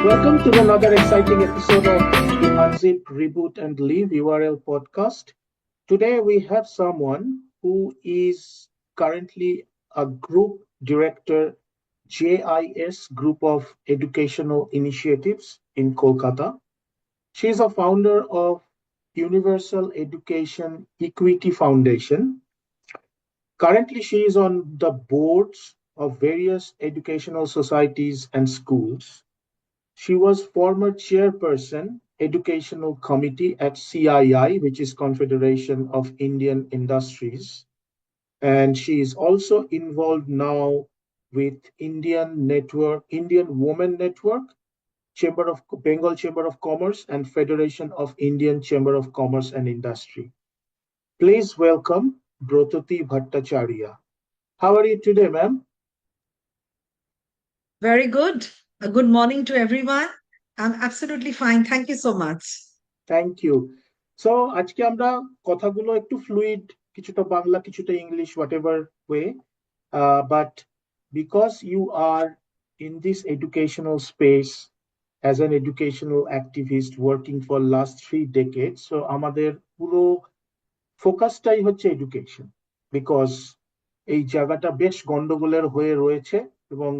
Welcome to another exciting episode of the Unzip Reboot and Leave URL podcast. Today we have someone who is currently a group director, JIS Group of Educational Initiatives in Kolkata. She is a founder of Universal Education Equity Foundation. Currently, she is on the boards of various educational societies and schools. She was former chairperson, Educational Committee at CII, which is Confederation of Indian Industries. And she is also involved now with Indian Women Network, Bengal Chamber of Commerce, and Federation of Indian Chamber of Commerce and Industry. Please welcome Brototi Bhattacharya. How are you today, ma'am? Very good. A good morning to everyone. I'm absolutely fine. Thank you so much. Thank you so আজকে আমরা কথাগুলো একটু fluid, কিছুটা বাংলা কিছুটা English, whatever way, but because you are in this educational space as an educational activist working for last 3 decades, so আমাদের পুরো ফোকাসটাই হচ্ছে education, because এই জায়গাটা বেশ গন্ডগোলের হয়ে রয়েছে এবং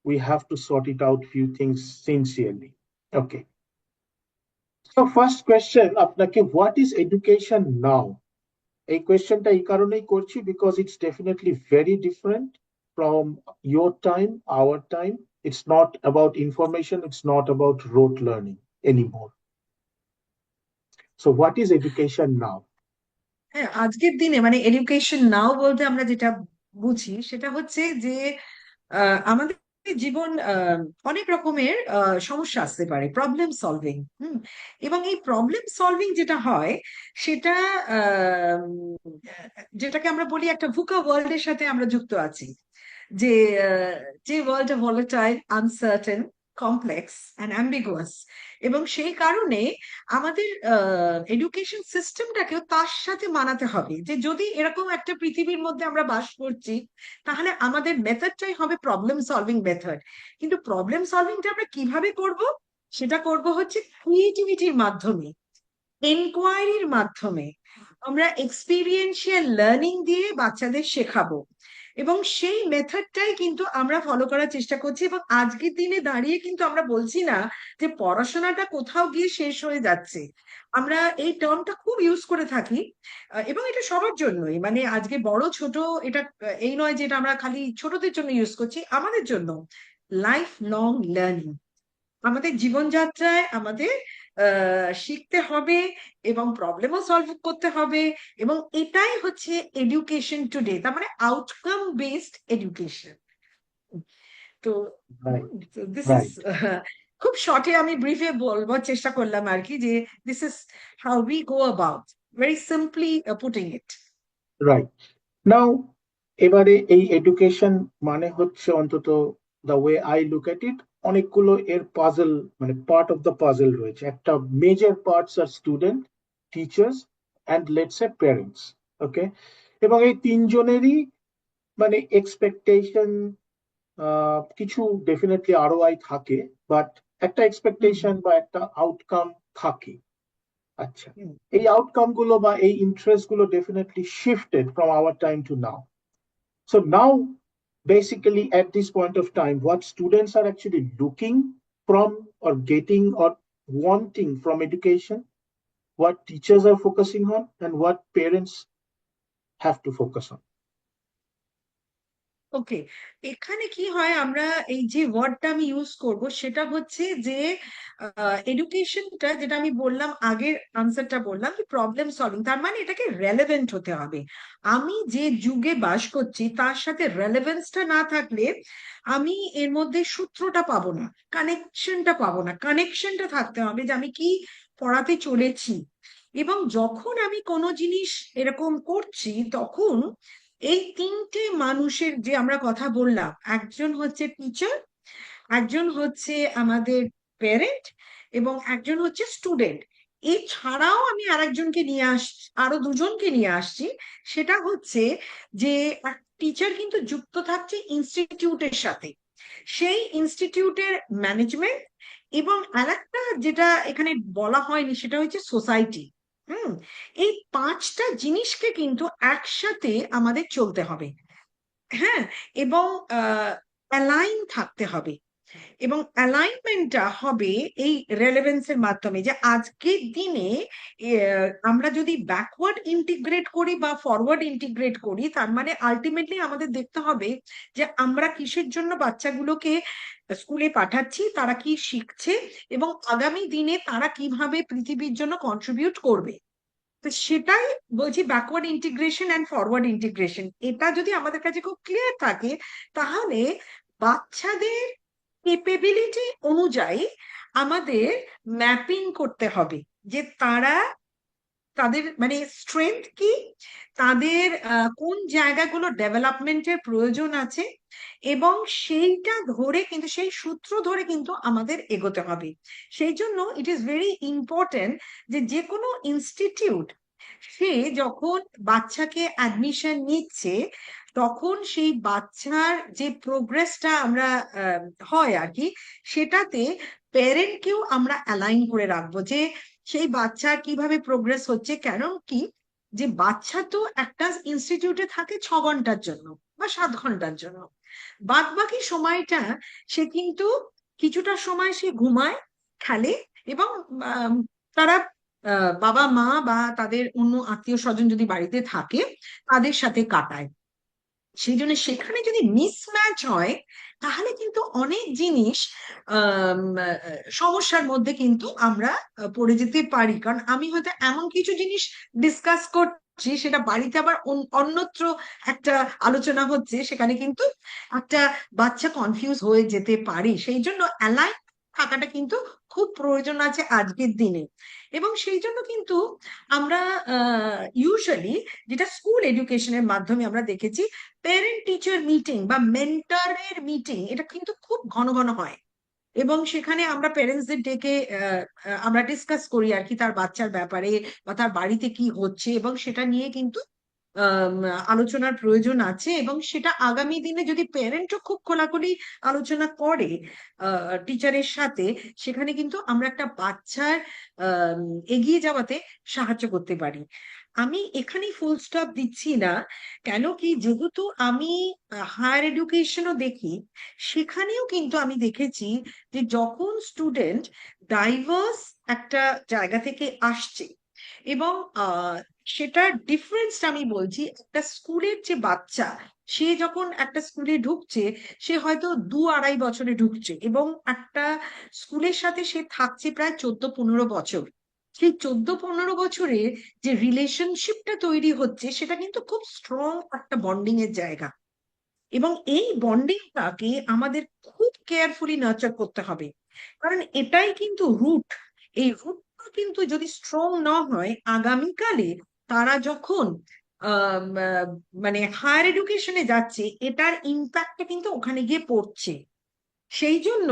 we have to sort it out few things sincerely. Okay, so first question আপনাকে, হোয়াট ইজ এডুকেশন নাও? এই কোয়েশ্চেনটা এই কারণেই করছি because it's definitely very different from your time, our time. It's not about information, it's not about rote learning anymore. So what is education now? হ্যাঁ, আজকের দিনে মানে এডুকেশন নাও বলতে আমরা যেটা বুঝি সেটা হচ্ছে যে আমাদের জীবন অনেক রকমের সমস্যা আসতে পারে, প্রবলেম সলভিং। এবং এই প্রবলেম সলভিং যেটা হয় সেটা আহ, যেটাকে আমরা বলি একটা ভুকা ওয়ার্ল্ডের সাথে আমরা যুক্ত আছি। যে যে ওয়ার্ল্ডটা volatile, uncertain, complex and ambiguous. এবং সেই কারণে আমাদের এডুকেশন সিস্টেমটাকেও তার সাথে মানাতে হবে, যে যদি এরকম একটা পৃথিবীর মধ্যে আমরা বাস করছি তাহলে আমাদের মেথডটাই হবে প্রবলেম সলভিং মেথড। কিন্তু প্রবলেম সলভিংটা আমরা কিভাবে করব? সেটা করব হচ্ছে ক্রিয়েটিভিটির মাধ্যমে, এনকোয়ারির মাধ্যমে। আমরা এক্সপিরিয়েন্সিয়াল লার্নিং দিয়ে বাচ্চাদের শেখাবো, এবং সেই মেথডটাই কিন্তু আমরা ফলো করার চেষ্টা করছি। এবং আজকের দিনে দাঁড়িয়ে কিন্তু আমরা বলছি না যে পড়াশোনাটা কোথাও গিয়ে শেষ হয়ে যাচ্ছে। আমরা এই টার্মটা খুব ইউজ করে থাকি, এবং এটা সবার জন্যই, মানে আজকে বড় ছোট এটা এই নয় যে এটা আমরা খালি ছোটদের জন্য ইউজ করছি, আমাদের জন্য। লাইফ লং লার্নিং, আমাদের জীবনযাত্রায় আমাদের শিখতে হবে এবং প্রবলেমও সলভ করতে হবে। এবং এটাই হচ্ছে এডুকেশন টুডে, তার মানে আউটকাম বেসড এডুকেশন। তো Right, দিস ইজ, right, খুব শর্টে আমি ব্রিফে বলবার চেষ্টা করলাম আর কি, যে this is how we go about, very simply putting it. right. Now, এবারে এই এডুকেশন মানে হচ্ছে, অন্তত the way I look at it, অনেকগুলো এর পাজল, মানে পার্ট অফ দ্য পাজল রয়েছে। একটা মেজর পার্টস আর student, teachers and let's a parents. Okay, এবং এই তিনজনেরই মানে এক্সপেকটেশন, কিছু ডেফিনেটলি আরওআই থাকে, বাট একটা এক্সপেকটেশন বা একটা আউটকাম থাকে। আচ্ছা, এই আউটকাম গুলো বা এই ইন্টারেস্ট গুলো definitely shifted from our time to now. So now, basically, at this point of time, what students are actually looking from or getting or wanting from education, what teachers are focusing on, and what parents have to focus on. ওকে, এখানে কি হয়, আমরা এই যে ওয়ার্ডটা আমি use করব সেটা হচ্ছে যে এডুকেশনটা, যেটা আমি বললাম আগের আনসারটা বললাম যে প্রবলেম সলভিং, তার মানে এটাকে রেলেভেন্ট হতে হবে। আমি যে যুগে বাস করছি তার সাথে রেলেভেন্সটা না থাকলে আমি এর মধ্যে সূত্রটা পাবো না, কানেকশনটা পাবো না। কানেকশনটা থাকতে হবে যে আমি কি পড়াতে চলেছি। এবং যখন আমি কোনো জিনিস এরকম করছি তখন এই তিনটে মানুষের যে আমরা কথা বললাম, একজন হচ্ছে টিচার, একজন হচ্ছে আমাদের প্যারেন্ট, এবং একজন হচ্ছে স্টুডেন্ট। এছাড়াও আমি আরেকজনকে নিয়ে আসছি, আরো দুজনকে নিয়ে আসছি। সেটা হচ্ছে যে টিচার কিন্তু যুক্ত থাকছে ইনস্টিটিউটের সাথে। সেই ইনস্টিটিউটের ম্যানেজমেন্ট এবং আরেকটা যেটা এখানে বলা হয়নি সেটা হচ্ছে সোসাইটি। হুম। এই পাঁচটা জিনিসকে কিন্তু একসাথে আমাদের চলতে হবে। হ্যাঁ। এবং অ্যালাইন থাকতে হবে। এবং অ্যালাইনমেন্টটা হবে এই রেলেভেন্সের মাধ্যমে, যে আজকের দিনে আমরা যদি ব্যাকওয়ার্ড ইন্টিগ্রেট করি বা ফরওয়ার্ড ইন্টিগ্রেট করি, তার মানে আলটিমেটলি আমাদের দেখতে হবে যে আমরা কিসের জন্য বাচ্চাগুলোকে স্কুলে পাঠাচ্ছি, তারা কি শিখছে, এবং আগামী দিনে তারা কিভাবে পৃথিবীর জন্য কন্ট্রিবিউট করবে। তো সেটাই বলছি, backward integration and forward integration, এটা যদি আমাদের কাছে খুব ক্লিয়ার থাকে, তাহলে বাচ্চাদের কেপেবিলিটি অনুযায়ী আমাদের ম্যাপিং করতে হবে যে তারা, তাদের মানে স্ট্রেংথ কি, তাদের কোন জায়গাগুলো ডেভেলপমেন্টের প্রয়োজন আছে, এবং সেইটা ধরে কিন্তু, সেই সূত্র ধরে কিন্তু আমাদের এগোতে হবে। সেই জন্য ইট ইজ ভেরি ইম্পর্টেন্ট যে যে কোনো ইনস্টিটিউট সে যখন বাচ্চাকে অ্যাডমিশন নিচ্ছে, তখন সেই বাচ্চার যে প্রোগ্রেসটা আমরা হয় আর কি, সেটাতে প্যারেন্টকেও আমরা অ্যালাইন করে রাখবো যে সেই বাচ্চার কিভাবে প্রোগ্রেস হচ্ছে। কারণ কি, যে বাচ্চা তো একটা ইনস্টিটিউটে থাকে 6 ঘন্টার জন্য বা 7 ঘন্টার জন্য, বাদ বাকি সময়টা সে কিন্তু কিছুটা সময় সে ঘুমায়, খেলে, এবং আম, তারা বাবা মা বা তাদের অন্য আত্মীয় স্বজন যদি বাড়িতে থাকে, তাদের সাথে কাটায়। সেই জন্য সেখানে যদি মিসম্যাচ হয়, তাহলে কিন্তু অনেক জিনিস সমস্যার মধ্যে কিন্তু আমরা পড়ে যেতে পারি। কারণ আমি হয়তো এমন কিছু জিনিস ডিসকাস করছি, সেটা বাড়িতে আবার অন্যত্র একটা আলোচনা হচ্ছে, সেখানে কিন্তু একটা বাচ্চা কনফিউজ হয়ে যেতে পারে। সেই জন্য অ্যালাইন থাকাটা কিন্তু খুব প্রয়োজন আছে আজকের দিনে। এবং সেই জন্য কিন্তু আমরা ইউজুয়ালি, যেটা স্কুল এডুকেশনের মাধ্যমে আমরা দেখেছি, প্যারেন্ট টিচার মিটিং বা মেন্টরের মিটিং, এটা কিন্তু খুব ঘন ঘন হয়। এবং সেখানে আমরা প্যারেন্টসদের ডেকে আমরা ডিসকাস করি আর কি, তার বাচ্চার ব্যাপারে বা তার বাড়িতে কি হচ্ছে, এবং সেটা নিয়ে কিন্তু আম, আলোচনার প্রয়োজন আছে। এবং সেটা আগামী দিনে যদি প্যারেন্টও খুব খোলাখুলি আলোচনা করে টিচারের সাথে, সেখানে কিন্তু আমরা একটা বাচ্চার আম, এগিয়ে যাওয়াতে সাহায্য করতে পারি। আমি এখানেই ফুল স্টপ দিচ্ছি না। কেন কি, যেহেতু আমি হায়ার এডুকেশনও দেখি, সেখানেও কিন্তু আমি দেখেছি যে যখন স্টুডেন্ট ডাইভার্স একটা জায়গা থেকে আসছে, এবং সেটার ডিফারেন্সটা আমি বলছি, একটা স্কুলের যে বাচ্চা, সে যখন একটা স্কুলে ঢুকছে, সে হয়তো 2-2.5 বছরে ঢুকছে, এবং একটা স্কুলের সাথে সে থাকছে প্রায় 14-15 বছর। সেই 14-15 বছরে যে রিলেশনশিপটা তৈরি হচ্ছে, সেটা কিন্তু খুব স্ট্রং একটা বন্ডিং এর জায়গা। এবং এই বন্ডিংটাকে আমাদের খুব কেয়ারফুলি নার্চার করতে হবে, কারণ এটাই কিন্তু রুট। এই রুটটা কিন্তু যদি স্ট্রং না হয়, আগামীকালে তারা যখন মানে হায়ার এডুকেশনে যাচ্ছে, এটার ইম্প্যাক্টটা কিন্তু ওখানে গিয়ে পড়ছে। সেই জন্য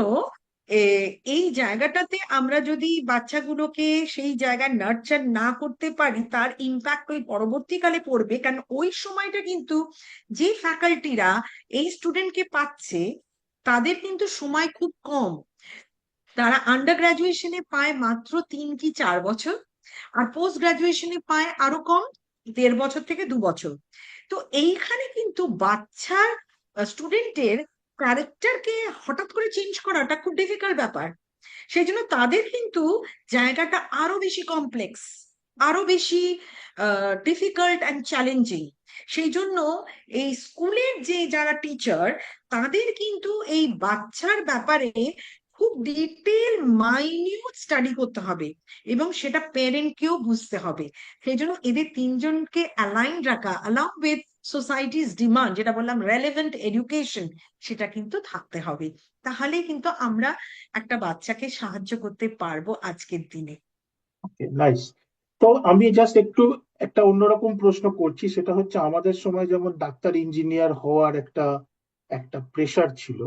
এই জায়গাটাতে আমরা যদি বাচ্চাগুলোকে সেই জায়গায় নার্চার না করতে পারি, তার ইম্প্যাক্ট ওই পরবর্তীকালে পড়বে। কারণ ওই সময়টা কিন্তু যে ফ্যাকাল্টিরা এই স্টুডেন্টকে পাচ্ছে, তাদের কিন্তু সময় খুব কম। তারা আন্ডার গ্রাজুয়েশনে পায় মাত্র 3 কি 4 বছর, আর পোস্ট গ্রাজুয়েশনে পায় আরো কম, 1.5 বছর থেকে 2 বছর। তো এইখানে কিন্তু বাচ্চার, স্টুডেন্টের ক্যারেক্টারকে হঠাৎ করে চেঞ্জ করাটা খুব ডিফিকাল্ট ব্যাপার। সেই জন্য তাদের কিন্তু জায়গাটা আরো বেশি কমপ্লেক্স, আরো বেশি ডিফিকাল্ট অ্যান্ড চ্যালেঞ্জিং। সেই জন্য এই স্কুলের যে যারা টিচার, তাদের কিন্তু এই বাচ্চার ব্যাপারে খুব ডিটেল মাইনিউট স্টাডি করতে হবে, এবং সেটা প্যারেন্টকেও বুঝতে হবে। সেই জন্য এদের তিনজনকে অ্যালাইন রাখা, along with সোসাইটিস ডিমান্ড, যেটা বললাম রেলেভেন্ট এডুকেশন, সেটা কিন্তু থাকতে হবে। তাহলেই কিন্তু আমরা একটা বাচ্চাকে সাহায্য করতে পারবো আজকের দিনে। নাইস। তো আমি জাস্ট একটু একটা অন্যরকম প্রশ্ন করছি, সেটা হচ্ছে আমাদের সময় যেমন ডাক্তার ইঞ্জিনিয়ার হওয়ার একটা একটা প্রেশার ছিল।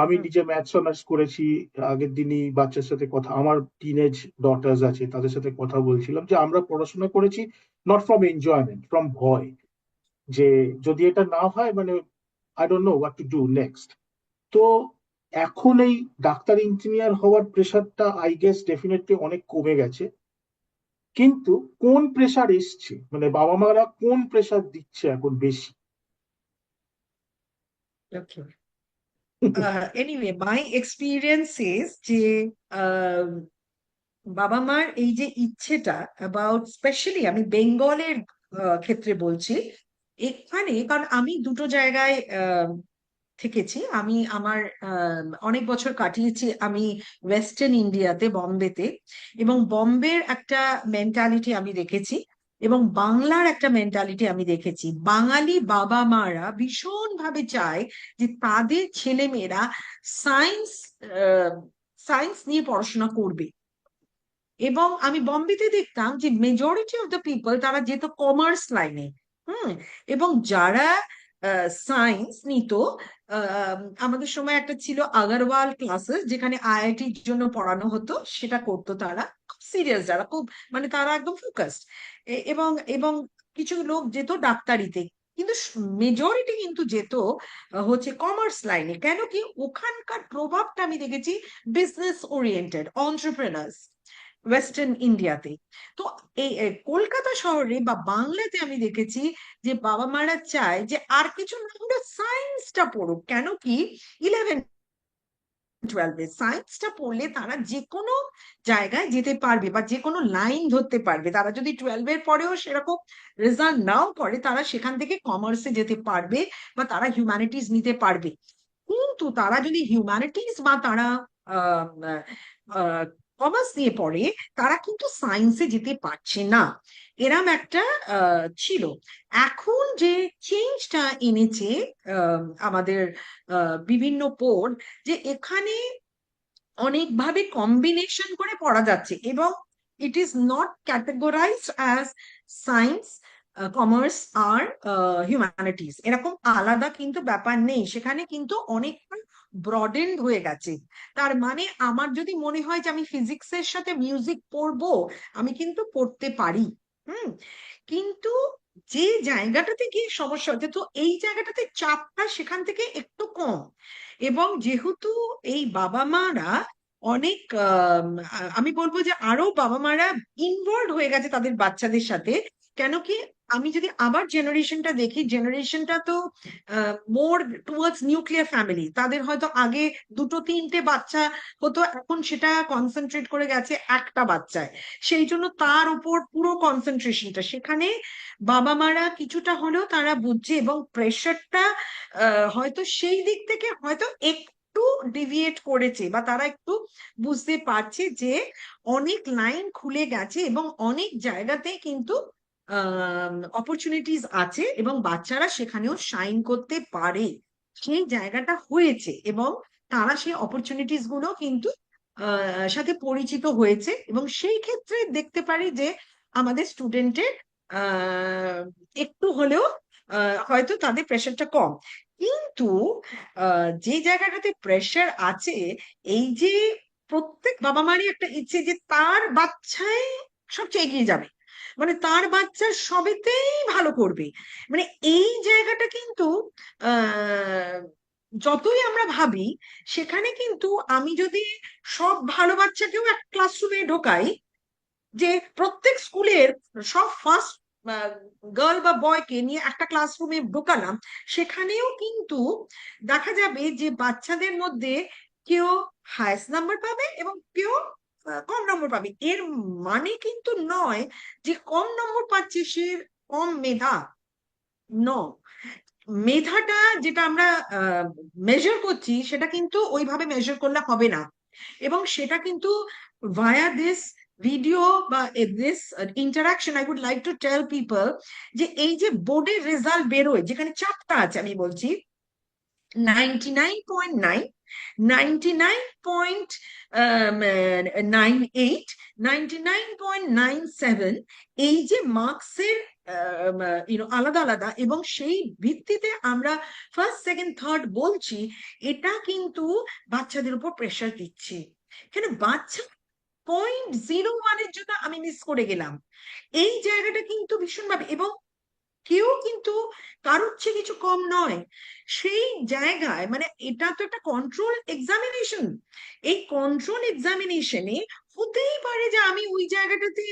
আমি হুম। নিজে ম্যাথস অনার্স করেছি। আগের দিনই বাচ্চার সাথে কথা, আমার টিনেজ ডটার্স আছে, তাদের সাথে কথা বলছিলাম যে আমরা পড়াশোনা করেছি নট ফ্রম এনজয়মেন্ট, ফ্রম ভয়, যে যদি এটা না হয় মানে I don't know what to do next. তো এখন এই ডাক্তার ইঞ্জিনিয়ার হওয়ার প্রেশারটা আই গেস ডেফিনেটলি অনেক কমে গেছে। কিন্তু কোন প্রেশার এসছে, মানে বাবা মারা কোন প্রেশার দিচ্ছে এখন বেশি? ওকে, এনিওয়ে মাই এক্সপিরিয়েন্স ইজ যে আহ, বাবা মার এই যে ইচ্ছেটা অ্যাবাউট, স্পেশালি আমি বেঙ্গলের ক্ষেত্রে বলছি, এখানে কারণ আমি দুটো জায়গায় থেকেছি। আমি আমার অনেক বছর কাটিয়েছি আমি ওয়েস্টার্ন ইন্ডিয়াতে, বম্বেতে, এবং বম্বের একটা মেন্টালিটি আমি দেখেছি এবং বাংলার একটা মেন্টালিটি আমি দেখেছি। বাঙালি বাবা মারা ভীষণ ভাবে চায় যে তাদের ছেলে মেয়েরা সায়েন্স সায়েন্স নিয়ে পড়াশোনা করবে। এবং আমি বম্বেতে দেখতাম যে মেজরিটি অফ দ্য পিপল তারা যেত কমার্স লাইনে। হুম। এবং যারা সায়েন্স নিত, আমাদের সময় একটা ছিল আগরওয়াল ক্লাসেস, যেখানে আইআইটির জন্য পড়ানো হতো, সেটা করতো তারা খুব সিরিয়াস, যারা খুব মানে তারা একদম ফোকাসড। এবং এবং কিছু লোক যেত ডাক্তারিতে, কিন্তু মেজরিটি কিন্তু যেত হচ্ছে কমার্স লাইনে। কেন কি ওখানকার প্রভাবটা আমি দেখেছি বিজনেস ওরিয়েন্টেড, অন্টারপ্রেনার্স ওয়েস্টার্ন ইন্ডিয়াতে। তো এই কলকাতা শহরে বা বাংলাতে আমি দেখেছি যে বাবা মারা চায় যে আর কিছু না হলে সায়েন্সটা পড়ুক। কেন কি 11-12 সায়েন্সটা পড়লে তারা যে কোনো জায়গায় যেতে পারবে বা যে কোনো লাইন ধরতে পারবে। তারা যদি 12-এর পরেও সেরকম রেজাল্ট নাও করে, তারা সেখান থেকে কমার্সে যেতে পারবে বা তারা হিউম্যানিটিজ নিতে পারবে। কিন্তু তারা যদি হিউম্যানিটিজ বা তারা কমার্স নিয়ে পড়ে, তারা কিন্তু সায়েন্সে যেতে পারছে না। এরম একটা ছিল। এখন যে চেঞ্জটা এনেছে আমাদের বিভিন্ন বোর্ড, যে এখানে অনেকভাবে কম্বিনেশন করে পড়া যাচ্ছে এবং it is not categorized as science, commerce আর হিউম্যানিটিজ, এরকম আলাদা কিন্তু ব্যাপার নেই। সেখানে কিন্তু অনেকটা ব্রডেন্ড হয়ে গেছে। তার মানে আমার যদি মনে হয় যে আমি ফিজিক্সের সাথে মিউজিক পড়বো, আমি কিন্তু পড়তে পারি। হুম। কিন্তু যে জায়গাটাতে গিয়ে সমস্যা হচ্ছে, তো এই জায়গাটাতে চাপটা সেখান থেকে একটু কম। এবং যেহেতু এই বাবা মারা অনেক আমি বলবো যে আরো বাবা মারা ইনভলভ হয়ে গেছে তাদের বাচ্চাদের সাথে। কেন কি আমি যদি আবার জেনারেশনটা দেখি, জেনারেশনটা তো মোর টুয়ার্ডস নিউক্লিয়ার ফ্যামিলি। তাদের হয়তো আগে দুটো তিনটে বাচ্চা হতো, এখন সেটা কনসেন্ট্রেট করে গেছে একটা বাচ্চায়। সেই জন্য তার উপর পুরো কনসেন্ট্রেশনটা সেখানে বাবা মারা কিছুটা হলেও তারা বুঝছে এবং প্রেশারটা হয়তো সেই দিক থেকে হয়তো একটু ডিভিয়েট করেছে বা তারা একটু বুঝতে পারছে যে অনেক লাইন খুলে গেছে এবং অনেক জায়গাতে কিন্তু অপরচুনিটিস আছে এবং বাচ্চারা সেখানেও শাইন করতে পারে। সেই জায়গাটা হয়েছে এবং তারা সেই অপরচুনিটিস গুলো কিন্তু সাথে পরিচিত হয়েছে এবং সেই ক্ষেত্রে দেখতে পারি যে আমাদের স্টুডেন্টের আহ একটু হলেও হয়তো তাদের প্রেশারটা কম। কিন্তু যে জায়গাটাতে প্রেশার আছে, এই যে প্রত্যেক বাবা মারই একটা ইচ্ছে যে তার বাচ্চাই সবচেয়ে এগিয়ে যাবে, মানে তার বাচ্চা সবেতেই ভালো করবে। মানে এই জায়গাটা কিন্তু আহ যতই আমরা ভাবি, সেখানে কিন্তু আমি যদি সব ভালো বাচ্চাকেও এক ক্লাসরুমে ঢোকাই, যে প্রত্যেক স্কুলের সব ফার্স্ট গার্ল বা বয়কে নিয়ে একটা ক্লাসরুমে ঢোকালাম, সেখানেও কিন্তু দেখা যাবে যে বাচ্চাদের মধ্যে কেউ হায়েস্ট নাম্বার পাবে এবং কেউ কম নম্বর পাবে। এর মানে কিন্তু নয় যে কম নম্বর পাচ্ছে সে কম মেধা। ন, মেধাটা যেটা আমরা মেজার করছি সেটা কিন্তু ওইভাবে মেজার করলে হবে না। এবং সেটা কিন্তু ভায়া দিস ভিডিও বা this interaction I would like to tell people, যে এই যে বোর্ডের রেজাল্ট বেরোয় যেখানে চাপটা আছে, আমি বলছি 99.9, 99.98, 99.97, এই যে মার্কসের আলাদা আলাদা, এবং সেই ভিত্তিতে আমরা ফার্স্ট সেকেন্ড থার্ড বলছি, এটা কিন্তু বাচ্চাদের উপর প্রেশার দিচ্ছে। কেন বাচ্চা 0.01-এর জন্য আমি মিস করে গেলাম, এই জায়গাটা কিন্তু ভীষণভাবে। এবং কেউ কিন্তু কারোর চেয়ে কিছু কম নয়। সেই জায়গায় মানে এটা তো একটা কন্ট্রোল এক্সামিনেশন। এই কন্ট্রোল এক্সামিনেশনে হতেই পারে যে আমি ওই জায়গাটাতে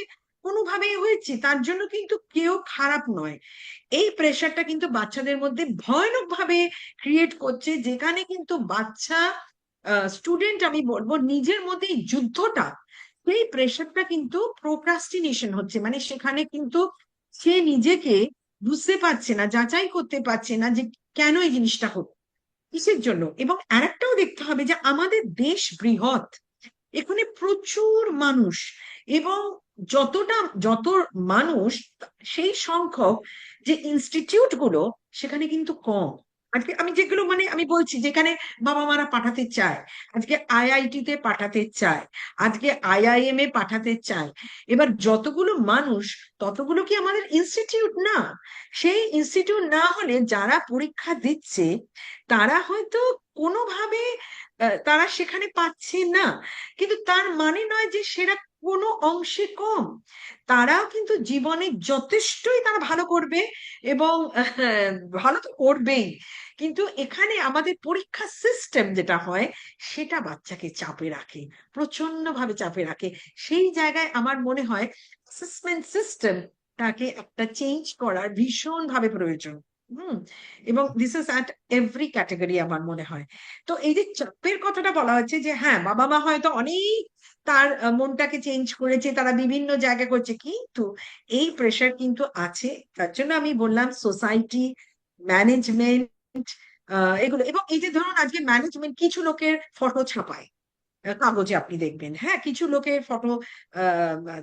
কোনোভাবেই হয়েছি, তার জন্য কিন্তু কেউ খারাপ নয়। এই প্রেশারটা কিন্তু বাচ্চাদের মধ্যে ভয়ানক ভাবে ক্রিয়েট করছে, যেখানে কিন্তু বাচ্চা স্টুডেন্ট আমি বলবো নিজের মধ্যে এই যুদ্ধটা, সেই প্রেশারটা কিন্তু প্রোক্রাস্টিনেশন হচ্ছে। মানে সেখানে কিন্তু সে নিজেকে বুঝতে পারছে না, যাচাই করতে পারছে না যে কেন এই জিনিসটা হচ্ছে, কিসের জন্য। এবং আরেকটাও দেখতে হবে যে আমাদের দেশ বৃহৎ, এখানে প্রচুর মানুষ, এবং যত মানুষ সেই সংখ্যক যে ইনস্টিটিউট গুলো সেখানে কিন্তু কম। আজকে আমি যেগুলো মানে আমি বলছি যেখানে বাবা মারা পাঠাতে চায়, আজকে আইআইটি তে পাঠাতে চায়, আজকে আইআইএম এ পাঠাতে চায়, এবার যতগুলো মানুষ ততগুলো কি আমাদের ইনস্টিটিউট না? সেই ইনস্টিটিউট না হলে যারা পরীক্ষা দিচ্ছে তারা হয়তো কোনোভাবে তারা সেখানে পাচ্ছে না, কিন্তু তার মানে নয় যে সেটা কোনো অংশে কম। তারাও কিন্তু জীবনে যথেষ্টই তারা ভালো করবে, এবং ভালো তো করবেই। কিন্তু এখানে আমাদের পরীক্ষা সিস্টেম যেটা হয় সেটা বাচ্চাকে চাপে রাখে, প্রচন্ড ভাবে চাপে রাখে। সেই জায়গায় আমার মনে হয় অ্যাসেসমেন্ট সিস্টেমটাকে একটা চেঞ্জ করার ভীষণ ভাবে প্রয়োজন। হুম। এবং this is at every category আমার মনে হয়। তো এই যে চাপের কথাটা বলা হচ্ছে যে হ্যাঁ বাবা মা হয়তো অনেক তার মনটাকে চেঞ্জ করেছে, তারা বিভিন্ন জায়গা করছে, কিন্তু এই প্রেশার কিন্তু আছে। তার জন্য আমি বললাম সোসাইটি, ম্যানেজমেন্ট, এগুলো। এবং এই যে ধরুন আজকে ম্যানেজমেন্ট কিছু লোকের ফটো ছাপায় কাগজে, আপনি দেখবেন হ্যাঁ কিছু লোকের ফটো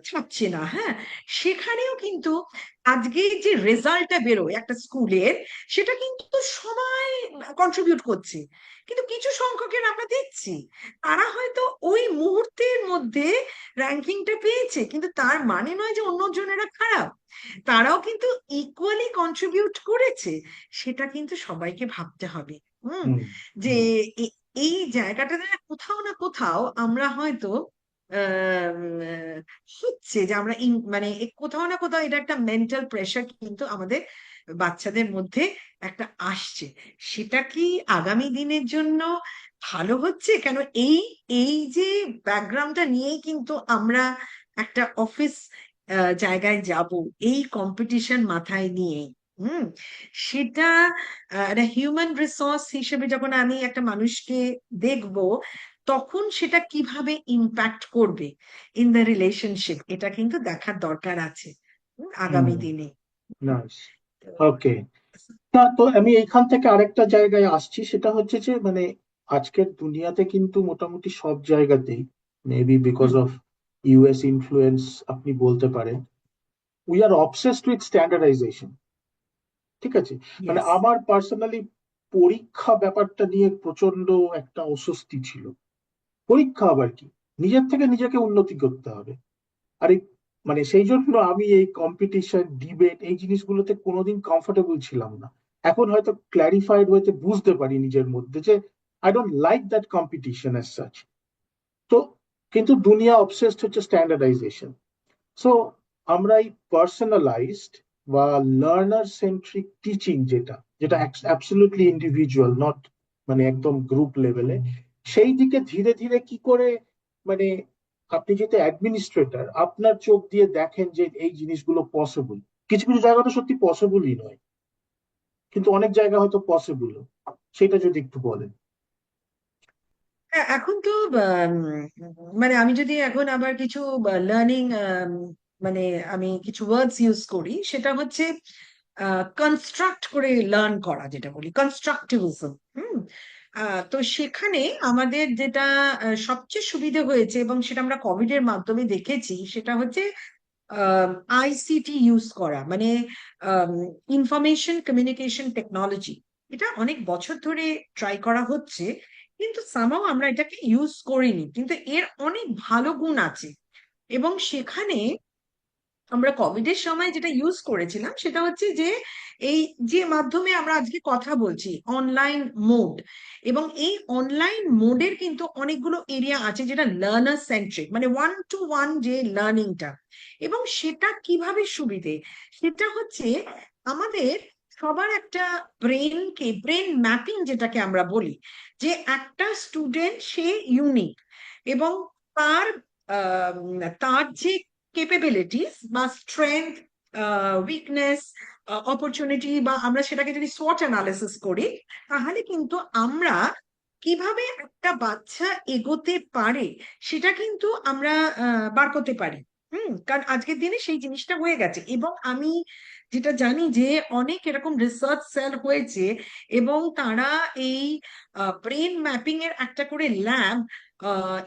ছাপছে না, হ্যাঁ সেখানেও কিন্তু আজকে যে রেজাল্টটা বেরোয় একটা স্কুলের, সেটা কিন্তু সবাই কন্ট্রিবিউট করছে, কিন্তু কিছু সংখ্যকের আমরা দেখছি তারা হয়তো ওই মুহূর্তের মধ্যে র্যাঙ্কিংটা পেয়েছে, কিন্তু তার মানে নয় যে অন্যজনেরা খারাপ, তারাও কিন্তু ইকুয়ালি কন্ট্রিবিউট করেছে। সেটা কিন্তু সবাইকে ভাবতে হবে। হুম। হুম যে হুম এই জায়গাটাতে না কোথাও না কোথাও আমরা হয়তো আহ, হচ্ছে যে আমরা মানে কোথাও না কোথাও এটা একটা মেন্টাল প্রেশার কিন্তু আমাদের বাচ্চাদের মধ্যে একটা আসছে। সেটা কি আগামী দিনের জন্য ভালো হচ্ছে? কেন এই এই যে ব্যাকগ্রাউন্ডটা নিয়েই কিন্তু আমরা একটা অফিস জায়গায় যাব, এই কম্পিটিশন মাথায় নিয়ে। হুম। সেটা একটা হিউম্যান রিসোর্স হিসেবে যখন আমি একটা মানুষকে দেখব, তখন সেটা কিভাবে ইম্প্যাক্ট করবে ইন দ্য রিলেশনশিপ, এটা কিন্তু দেখার দরকার আছে হুম আগামী দিনে। নাইস। ওকে। না, তো আমি এইখান থেকে আরেকটা জায়গায় আসছি, সেটা হচ্ছে যে মানে আজকের দুনিয়াতে কিন্তু মোটামুটি সব জায়গাতেই, maybe because hmm. Of US influence আপনি বলতে পারেন, we are obsessed with standardisation. ঠিক আছে? মানে ইয়েস। আমার পার্সোনালি পরীক্ষা ব্যাপারটা নিয়ে প্রচন্ড একটা অস্বস্তি ছিল। পরীক্ষা আবার কি? নিজের থেকে নিজেকে উন্নতি করতে হবে। আর এই মানে সেই জন্য আমি এই কম্পিটিশন, ডিবেট এই জিনিসগুলোতে কোনোদিন কমফোর্টেবল ছিলাম না। এখন হয়তো ক্ল্যারিফাইড হয়েছে, বুঝতে পারি নিজের মধ্যে যে I don't like that competition as such. তো কিন্তু দুনিয়া অবসেসড হচ্ছে স্ট্যান্ডার্ডাইজেশন। সো আমরা এই পার্সোনালাইজড বা লার্নার সেন্ট্রিক টিচিং, যেটা যেটা অ্যাবসলিউটলি ইন্ডিভিজুয়াল, নট মানে একদম গ্রুপ লেভেলে, সেই দিকে ধীরে ধীরে কি করে মানে আপনি যেহেতু অ্যাডমিনিস্ট্রেটর, আপনার চোখ দিয়ে দেখেন যে এই জিনিসগুলো পসিবল। কিছু কিছু জায়গা তো সত্যি পসিবলই নয়, কিন্তু অনেক জায়গা হয়তো পসিবল। সেটা যদি একটু বলেন। হ্যাঁ, এখন তো মানে আমি যদি এখন আবার কিছু লার্নিং মানে আমি কিছু ওয়ার্ডস ইউজ করি, সেটা হচ্ছে কনস্ট্রাক্ট করে লার্ন করা, যেটা বলি কনস্ট্রাকটিভিজম। হুম। তো সেখানে আমাদের যেটা সবচেয়ে সুবিধে হয়েছে এবং সেটা আমরা কোভিড এর মাধ্যমে দেখেছি, সেটা হচ্ছে আইসিটি ইউজ করা, মানে ইনফরমেশন কমিউনিকেশন টেকনোলজি। এটা অনেক বছর ধরে ট্রাই করা হচ্ছে, কিন্তু সামহাও আমরা এটাকে ইউজ করিনি, কিন্তু এর অনেক ভালো গুণ আছে। এবং সেখানে আমরা কোভিড এর সময় যেটা ইউজ করেছিলাম সেটা হচ্ছে যে এই যে মাধ্যমে আমরা আজকে কথা বলছি, অনলাইন মোড। এবং এই অনলাইন মোডের কিন্তু অনেকগুলো এরিয়া আছে যেটা লার্নার সেন্ট্রিক, মানে ওয়ান টু ওয়ান যে লার্নিংটা। এবং সেটা কিভাবে সুবিধে, সেটা হচ্ছে আমাদের সবার একটা ব্রেন ম্যাপিং যেটাকে আমরা বলি, যে একটা স্টুডেন্ট সে ইউনিক, এবং তার তার যে কেপেবিলিটিস বা স্ট্রেংথ, উইকনেস, অপরচুনিটি, বা আমরা সেটাকে যদি SWOT অ্যানালিসিস করি, তাহলে কিন্তু আমরা কিভাবে একটা বাচ্চা এগোতে পারে সেটা কিন্তু আমরা বার করতে পারি। কারণ আজকের দিনে সেই জিনিসটা হয়ে গেছে, এবং আমি যেটা জানি যে অনেক এরকম রিসার্চ সেল হয়েছে, এবং তারা এই ব্রেন ম্যাপিং এর একটা করে ল্যাব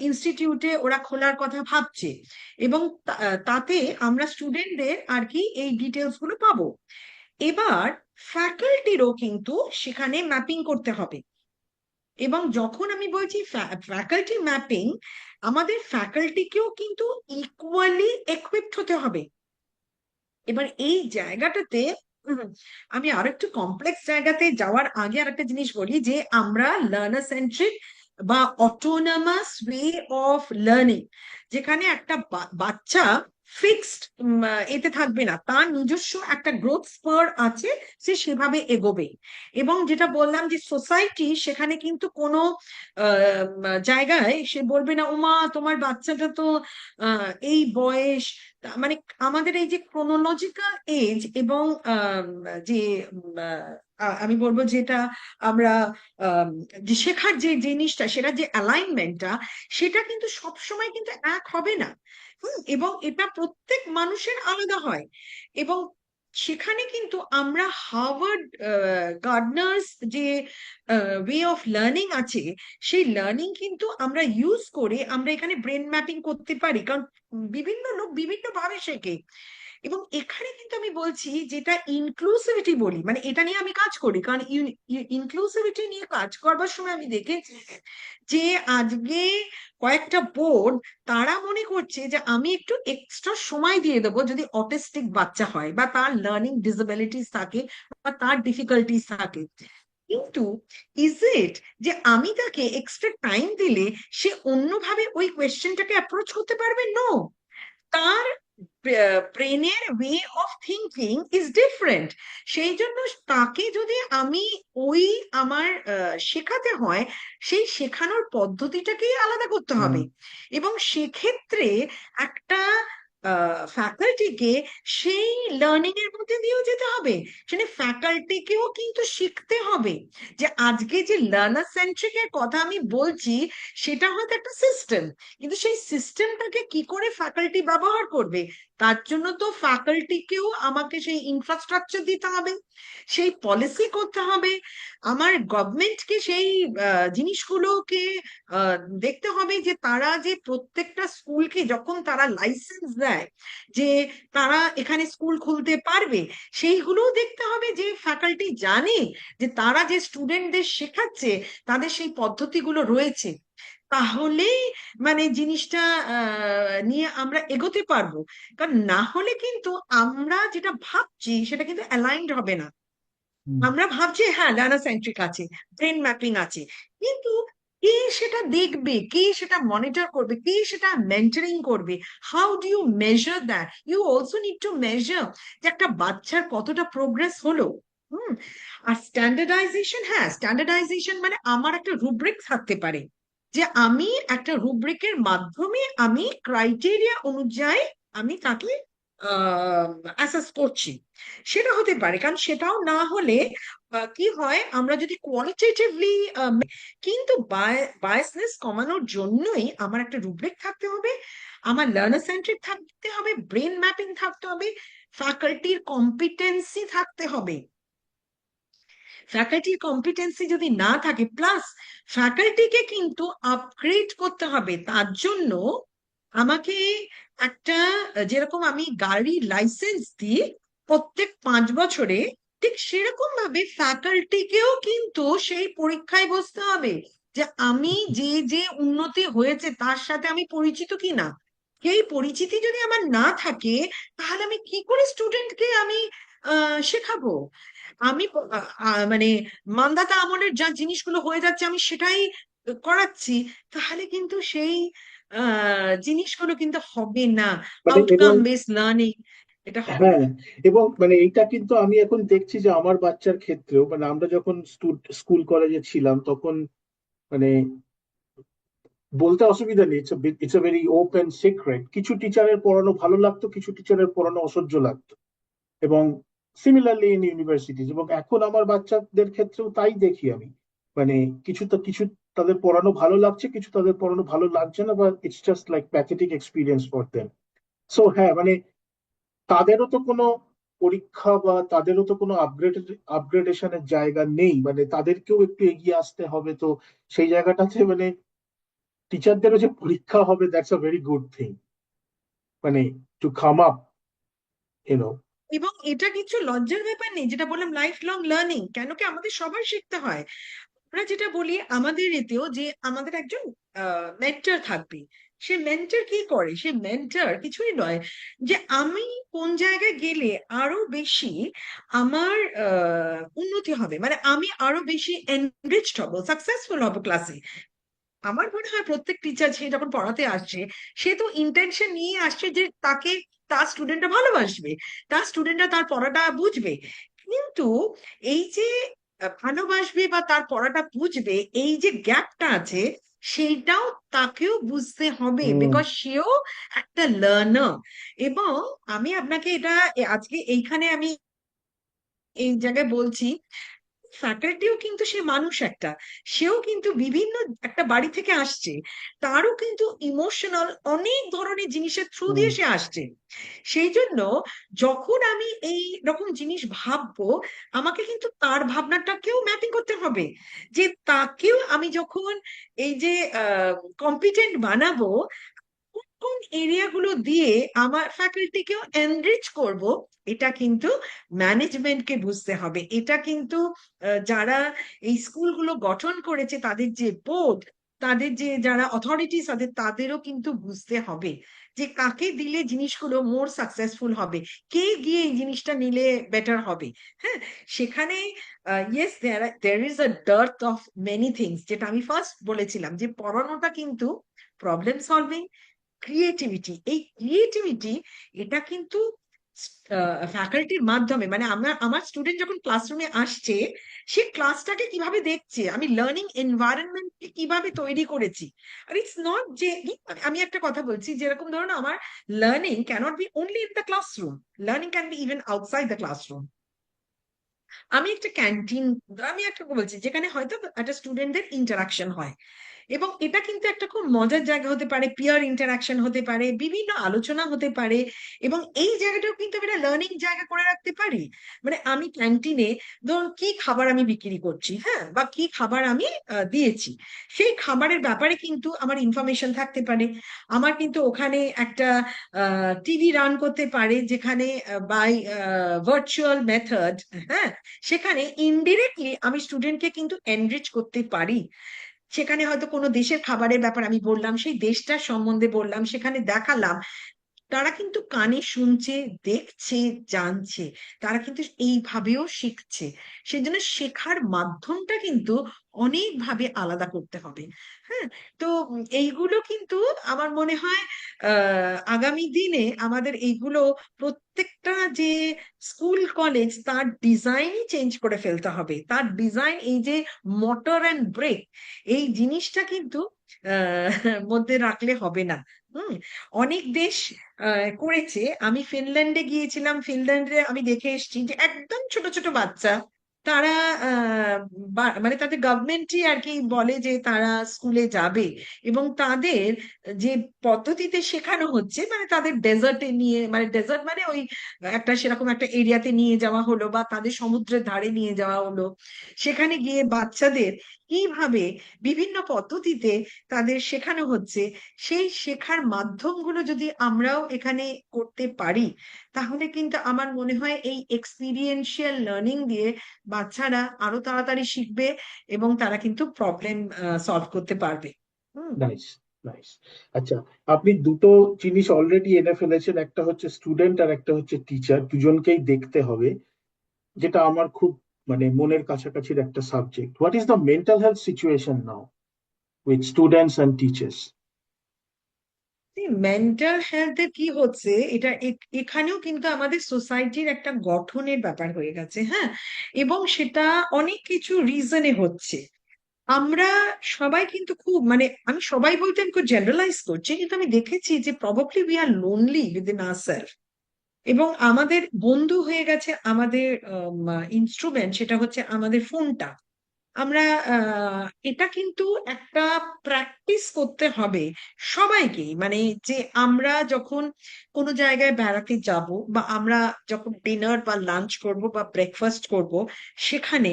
ইনস্টিটিউটে ওরা খোলার কথা ভাবছে, এবং তাতে আমরা স্টুডেন্টদের আর কি এই ডিটেলস গুলো পাবো। এবার ফ্যাকাল্টিরও কিন্তু সেখানে ম্যাপিং করতে হবে, এবং যখন আমি বলছি ফ্যাকাল্টি ম্যাপিং, আমাদের ফ্যাকাল্টিকেও কিন্তু ইকুয়ালি equipped হতে হবে। এবার এই জায়গাটাতে উম, আমি আরেকটু কমপ্লেক্স জায়গাতে যাওয়ার আগে আরেকটা জিনিস বলি, যে আমরা লার্নার সেন্ট্রিক বা অটোনমাস ওয়ে অফ লার্নিং, যেখানে একটা বাচ্চা ফিক্সড এতে থাকবে না, তার নিজস্ব একটা গ্রোথ স্পার আছে, সে সেভাবে এগোবে। এবং যেটা বললাম যে সোসাইটি সেখানে কিন্তু কোনো জায়গায় সে বলবে না, ওমা তোমার বাচ্চাটা তো এই বয়স, মানে আমাদের এই যে ক্রোনোলজিক্যাল এজ এবং যে আমি বলবো যেটা আমরা আম, যে শেখার যে জিনিসটা, সেটা যে অ্যালাইনমেন্টটা, সেটা কিন্তু সব সময় কিন্তু এক হবে না। এবং এটা প্রত্যেক মানুষের আলাদা হয়। এবং সেখানে কিন্তু আমরা হার্ভার্ড গার্ডনার্স যে ওয়ে অফ লার্নিং আছে, সেই লার্নিং কিন্তু আমরা ইউজ করে আমরা এখানে ব্রেন ম্যাপিং করতে পারি, কারণ বিভিন্ন লোক বিভিন্ন ভাবে শেখে। এবং এখানে কিন্তু আমি বলছি যেটা ইনক্লুসিভিটি বলি, মানে এটা নিয়ে আমি কাজ করি, কারণ ইনক্লুসিভিটি নিয়ে কাজ করবার সময় আমি দেখেছি যে আজকে কয়েকটা বোর্ড তারা মনে করছে যে আমি একটু এক্সট্রা সময় দিয়ে দেবো যদি অটিস্টিক বাচ্চা হয় বা তার লার্নিং ডিসেবিলিটিস থাকে বা তার ডিফিকাল্টিস থাকে, কিন্তু ইজ ইট যে আমি তাকে এক্সট্রা টাইম দিলে সে অন্যভাবে ওই কোয়েশ্চেনটাকে অ্যাপ্রোচ করতে পারবে? নো, তার ব্রেনের way of thinking is different. সেই জন্য তাকে যদি আমি ওই আমার শেখাতে হয়, সেই শেখানোর পদ্ধতিটাকেই আলাদা করতে হুম, হবে। এবং সেক্ষেত্রে একটা ফ্যাকাল্টিকে সেই লার্নিং এর মধ্যে দিয়েও যেতে হবে, সেখানে ফ্যাকাল্টিকেও কিন্তু শিখতে হবে যে আজকে যে লার্নার সেন্ট্রিক এর কথা আমি বলছি, সেটা হয়তো একটা সিস্টেম, কিন্তু সেই সিস্টেমটাকে কি করে ফ্যাকাল্টি ব্যবহার করবে, তার জন্য তো ফ্যাকাল্টিকেও আমাকে সেই ইনফ্রাস্ট্রাকচার দিতে হবে, সেই পলিসি করতে হবে, আমার গভর্নমেন্টকে সেই জিনিসগুলোকে আহ, দেখতে হবে যে তারা যে প্রত্যেকটা স্কুলকে যখন তারা লাইসেন্স দেয় যে তারা এখানে স্কুল খুলতে পারবে, সেইগুলোও দেখতে হবে যে ফ্যাকাল্টি জানে যে তারা যে স্টুডেন্টদের শেখাচ্ছে তাদের সেই পদ্ধতিগুলো রয়েছে। তাহলেই মানে জিনিসটা নিয়ে আমরা এগোতে পারবো। কারণ না হলে কিন্তু আমরা যেটা ভাবছি সেটা কিন্তু অ্যালাইনড হবে না। হুম। আমরা ভাবছি হ্যাঁ লার্নার সেন্ট্রিক আছে, ব্রেন ম্যাপিং আছে, কিন্তু কে সেটা দেখবে, কে সেটা মনিটর করবে, কে সেটা মেন্টরিং করবে? How do you measure that? You also need to measure যে একটা বাচ্চার কতটা প্রোগ্রেস হলো। হুম। আর স্ট্যান্ডার্ডাইজেশন, হ্যাঁ স্ট্যান্ডার্ডাইজেশন মানে আমার একটা রুব্রিক থাকতে পারে, যে আমি একটা রুব্রিকের মাধ্যমে আমি ক্রাইটেরিয়া অনুযায়ী আমি তাকে অ্যাসেস করছি। সেটা হতে পারে, কারণ সেটাও না হলে কি হয়, আমরা যদি কোয়ালিটেটিভলি, কিন্তু বায়াসনেস কমানোর জন্যই আমার একটা রুব্রিক থাকতে হবে, আমার লার্নার সেন্ট্রিক থাকতে হবে, ব্রেন ম্যাপিং থাকতে হবে, ফ্যাকাল্টির কম্পিটেন্সি থাকতে হবে। ফ্যাকাল্টির কম্পিটেন্সি যদি না থাকে, প্লাস ফ্যাকাল্টিকে কিন্তু আপগ্রেড করতে হবে, তার জন্য আমাকে একটা যেরকম আমি গাড়ির লাইসেন্স দিই প্রত্যেক 5 বছরে, ঠিক সেরকম ভাবে ফ্যাকাল্টিকেও কিন্তু সেই পরীক্ষায় বসতে হবে যে আমি যে যে উন্নতি হয়েছে তার সাথে আমি পরিচিত কিনা। এই পরিচিতি যদি আমার না থাকে, তাহলে আমি কি করে স্টুডেন্টকে আমি শেখাবো? আমি মানে মান্ধাতা আমলের যা জিনিসগুলো হয়ে যাচ্ছে আমি সেটাই করাচ্ছি, তাহলে কিন্তু সেই জিনিসগুলো কিন্তু হবে না, মানে আউটকাম এবার বেসড লার্নিং। এটা হবে না। হ্যাঁ, এবং মানে এইটা কিন্তু আমি এখন দেখছি যে আমার বাচ্চার ক্ষেত্রেও, মানে আমরা যখন স্কুল কলেজে ছিলাম তখন মানে বলতে অসুবিধা নেই, it's a very open secret, কিছু টিচারের পড়ানো ভালো লাগতো, কিছু টিচারের পড়ানো অসহ্য লাগতো। এবং সিমিলারলি ইন ইউনিভার্সিটিজ, এবং এখন আমার বাচ্চাদের ক্ষেত্রেও তাই দেখি আমি। মানে কিছু তাদের পড়ানো ভালো লাগছে, কিছু তাদের পড়ানো ভালো লাগছে না, বা it's just like pathetic experience for them. So হ্যাঁ, মানে তাদেরও তো কোনো পরীক্ষা বা তাদেরও তো কোনো আপগ্রেডেশনের জায়গা নেই, মানে তাদেরকেও একটু এগিয়ে আসতে হবে। তো সেই জায়গাটাতে মানে টিচারদেরও যে পরীক্ষা হবে, that's a very good thing, মানে টু কাম আপ, ইউনো। এবং এটা কিছু লজ্জার ব্যাপার নেই, যেটা বললাম লাইফ লং লার্নিং, কেন কি আমাদের সবার শিখতে হয়। আমরা যেটা বলি আমাদের এতেও, যে আমাদের একজন মেন্টর থাকবে। সে মেন্টর কি করে, সে মেন্টর কিছুই নয়, যে আমি কোন জায়গায় গেলে আরো বেশি আমার উন্নতি হবে, মানে আমি আরো বেশি এনরিচড হব, সাকসেসফুল হব ক্লাসে। আমার মনে হয় প্রত্যেক টিচার সে যখন পড়াতে আসছে, সে তো ইন্টেনশন নিয়ে আসছে যে তাকে তার স্টুডেন্টরা ভালোবাসবে, তার স্টুডেন্টরা তার পড়াটা বুঝবে। কিন্তু এই যে ভালোবাসবে বা তার পড়াটা বুঝবে, এই যে গ্যাপটা আছে, সেইটাও তাকেও বুঝতে হবে, হুম। বিকজ সেও একটা লার্নার। এবং আমি আপনাকে এটা আজকে এইখানে আমি এই জায়গায় বলছি, ফ্যাকাল্টিও কিন্তু সে মানুষ একটা, সেও কিন্তু বিভিন্ন একটা বাড়ি থেকে আসছে, তারও কিন্তু ইমোশনাল অনেক ধরনের জিনিসের থ্রু হুম। দিয়ে সে আসছে। সেই জন্য যখন আমি এই রকম জিনিস ভাববো, আমাকে কিন্তু তার ভাবনাটাকেও ম্যাপিং করতে হবে, যে তাকেও আমি যখন এই যে কম্পিটেন্ট বানাবো, কোন কোন এরিয়াগুলো দিয়ে আমার ফ্যাকাল্টিকেও এনরিচ করব, এটা কিন্তু ম্যানেজমেন্টকে বুঝতে হবে। এটা কিন্তু যারা এই স্কুলগুলো গঠন করেছে, তাদের যে বোর্ড, তাদের যে যারা অথরিটিস আছে, তাদেরও কিন্তু বুঝতে হবে যে কাকে দিলে জিনিসগুলো মোর সাকসেসফুল হবে, কে গিয়ে এই জিনিসটা নিলে বেটার হবে। হ্যাঁ, সেখানে yes, there is a dearth of many things, যেটা আমি ফার্স্ট বলেছিলাম, যে পড়ানোটা কিন্তু প্রবলেম সলভিং, ক্রিয়েটিভিটি, এই ক্রিয়েটিভিটি এটা কিন্তু ফ্যাকাল্টির মাধ্যমে, মানে আমার স্টুডেন্ট যখন ক্লাসরুমে আসছে, সে ক্লাসটাকে কিভাবে দেখছে, আমি লার্নিং এনভায়রনমেন্টকে কিভাবে তৈরি করেছি। আর ইটস নট যে আমি একটা কথা বলছি, যেরকম ধরুন আমার learning can't be only in the classroom, learning can be even outside the classroom. আমি একটা ক্যান্টিন, আমি একটা বলছি যেখানে হয়তো একটা স্টুডেন্টদের ইন্টারাকশন হয়, এবং এটা কিন্তু একটা খুব মজার জায়গা হতে পারে, পিয়ার ইন্টারাকশন হতে পারে, বিভিন্ন আলোচনা হতে পারে, এবং এই জায়গাটাও কিন্তু একটা লার্নিং জায়গা করে রাখতে পারি। মানে আমি ক্যান্টিনে ধরুন কি খাবার আমি বিক্রি করছি, হ্যাঁ, বা কি খাবার আমি দিয়েছি, সেই খাবারের ব্যাপারে কিন্তু আমার ইনফরমেশন থাকতে পারে। আমার কিন্তু ওখানে একটা টিভি রান করতে পারে, যেখানে বাই ভার্চুয়াল মেথড, হ্যাঁ, সেখানে ইনডিরেক্টলি আমি স্টুডেন্টকে কিন্তু এনরিচ করতে পারি। সেখানে হয়তো কোনো দেশের খাবারের ব্যাপার আমি বললাম, সেই দেশটার সম্বন্ধে বললাম, সেখানে দেখালাম, তারা কিন্তু কানে শুনছে, দেখছে, জানছে, তারা কিন্তু এইভাবেও শিখছে। সেজন্য শেখার মাধ্যমটা কিন্তু অনেকভাবে আলাদা করতে হবে। হ্যাঁ, তো এইগুলো কিন্তু আমার মনে হয় আগামী দিনে আমাদের এইগুলো প্রত্যেকটা যে স্কুল কলেজ, তার ডিজাইনই চেঞ্জ করে ফেলতে হবে। তার ডিজাইন, এই যে মোটর অ্যান্ড ব্রেক, এই জিনিসটা কিন্তু মধ্যে রাখলে হবে না। হুম, অনেক দেশ করেছে। আমি ফিনল্যান্ডে গিয়েছিলাম, ফিনল্যান্ডে আমি দেখে এসেছি যে একদম ছোট ছোট বাচ্চা, তারা মানে তাদের গভর্নমেন্টই আর কি বলে যে তারা স্কুলে যাবে, এবং তাদের যে পদ্ধতিতে শেখানো হচ্ছে, মানে তাদের ডেজার্টে নিয়ে, মানে ডেজার্ট মানে ওই একটা সেরকম একটা এরিয়াতে নিয়ে যাওয়া হলো, বা তাদের সমুদ্রের ধারে নিয়ে যাওয়া হলো, সেখানে গিয়ে বাচ্চাদের কিভাবে বিভিন্ন পদ্ধতিতে তাদের শেখানো হচ্ছে, সেই শেখার মাধ্যমগুলো যদি আমরাও এখানে করতে পারি, তাহলে কিন্তু আমার মনে হয় এই এক্সপিরিয়েন্সিয়াল লার্নিং দিয়ে বাচ্চারা আরো তাড়াতাড়ি শিখবে, এবং তারা কিন্তু প্রবলেম সলভ করতে পারবে। হুম। Nice, nice. আচ্ছা, আপনি দুটো জিনিস অলরেডি এনে ফেলেছেন, একটা হচ্ছে স্টুডেন্ট আর একটা হচ্ছে টিচার, দুজনকেই দেখতে হবে, যেটা আমার খুব মানে মনের কাছাকাছির একটা subject. What is the mental health situation now with students and teachers? Mental হেলথের কি হচ্ছে, এটা এখানেও কিন্তু আমাদের সোসাইটির একটা গঠনের ব্যাপার হয়ে গেছে, হ্যাঁ। এবং সেটা অনেক কিছু রিজনে হচ্ছে। আমরা সবাই কিন্তু খুব, মানে আমি সবাই বলতে আমি খুব জেনারেলাইজ করছি, কিন্তু আমি দেখেছি যে probably we are lonely within ourself. এবং আমাদের বন্ধু হয়ে গেছে আমাদের ইনস্ট্রুমেন্ট, সেটা হচ্ছে আমাদের ফোনটা। আমরা এটা কিন্তু একটা প্র্যাকটিস করতে হবে সবাইকেই, মানে যে আমরা যখন কোনো জায়গায় বেড়াতে যাব, বা আমরা যখন ডিনার বা লাঞ্চ করব বা ব্রেকফাস্ট করব, সেখানে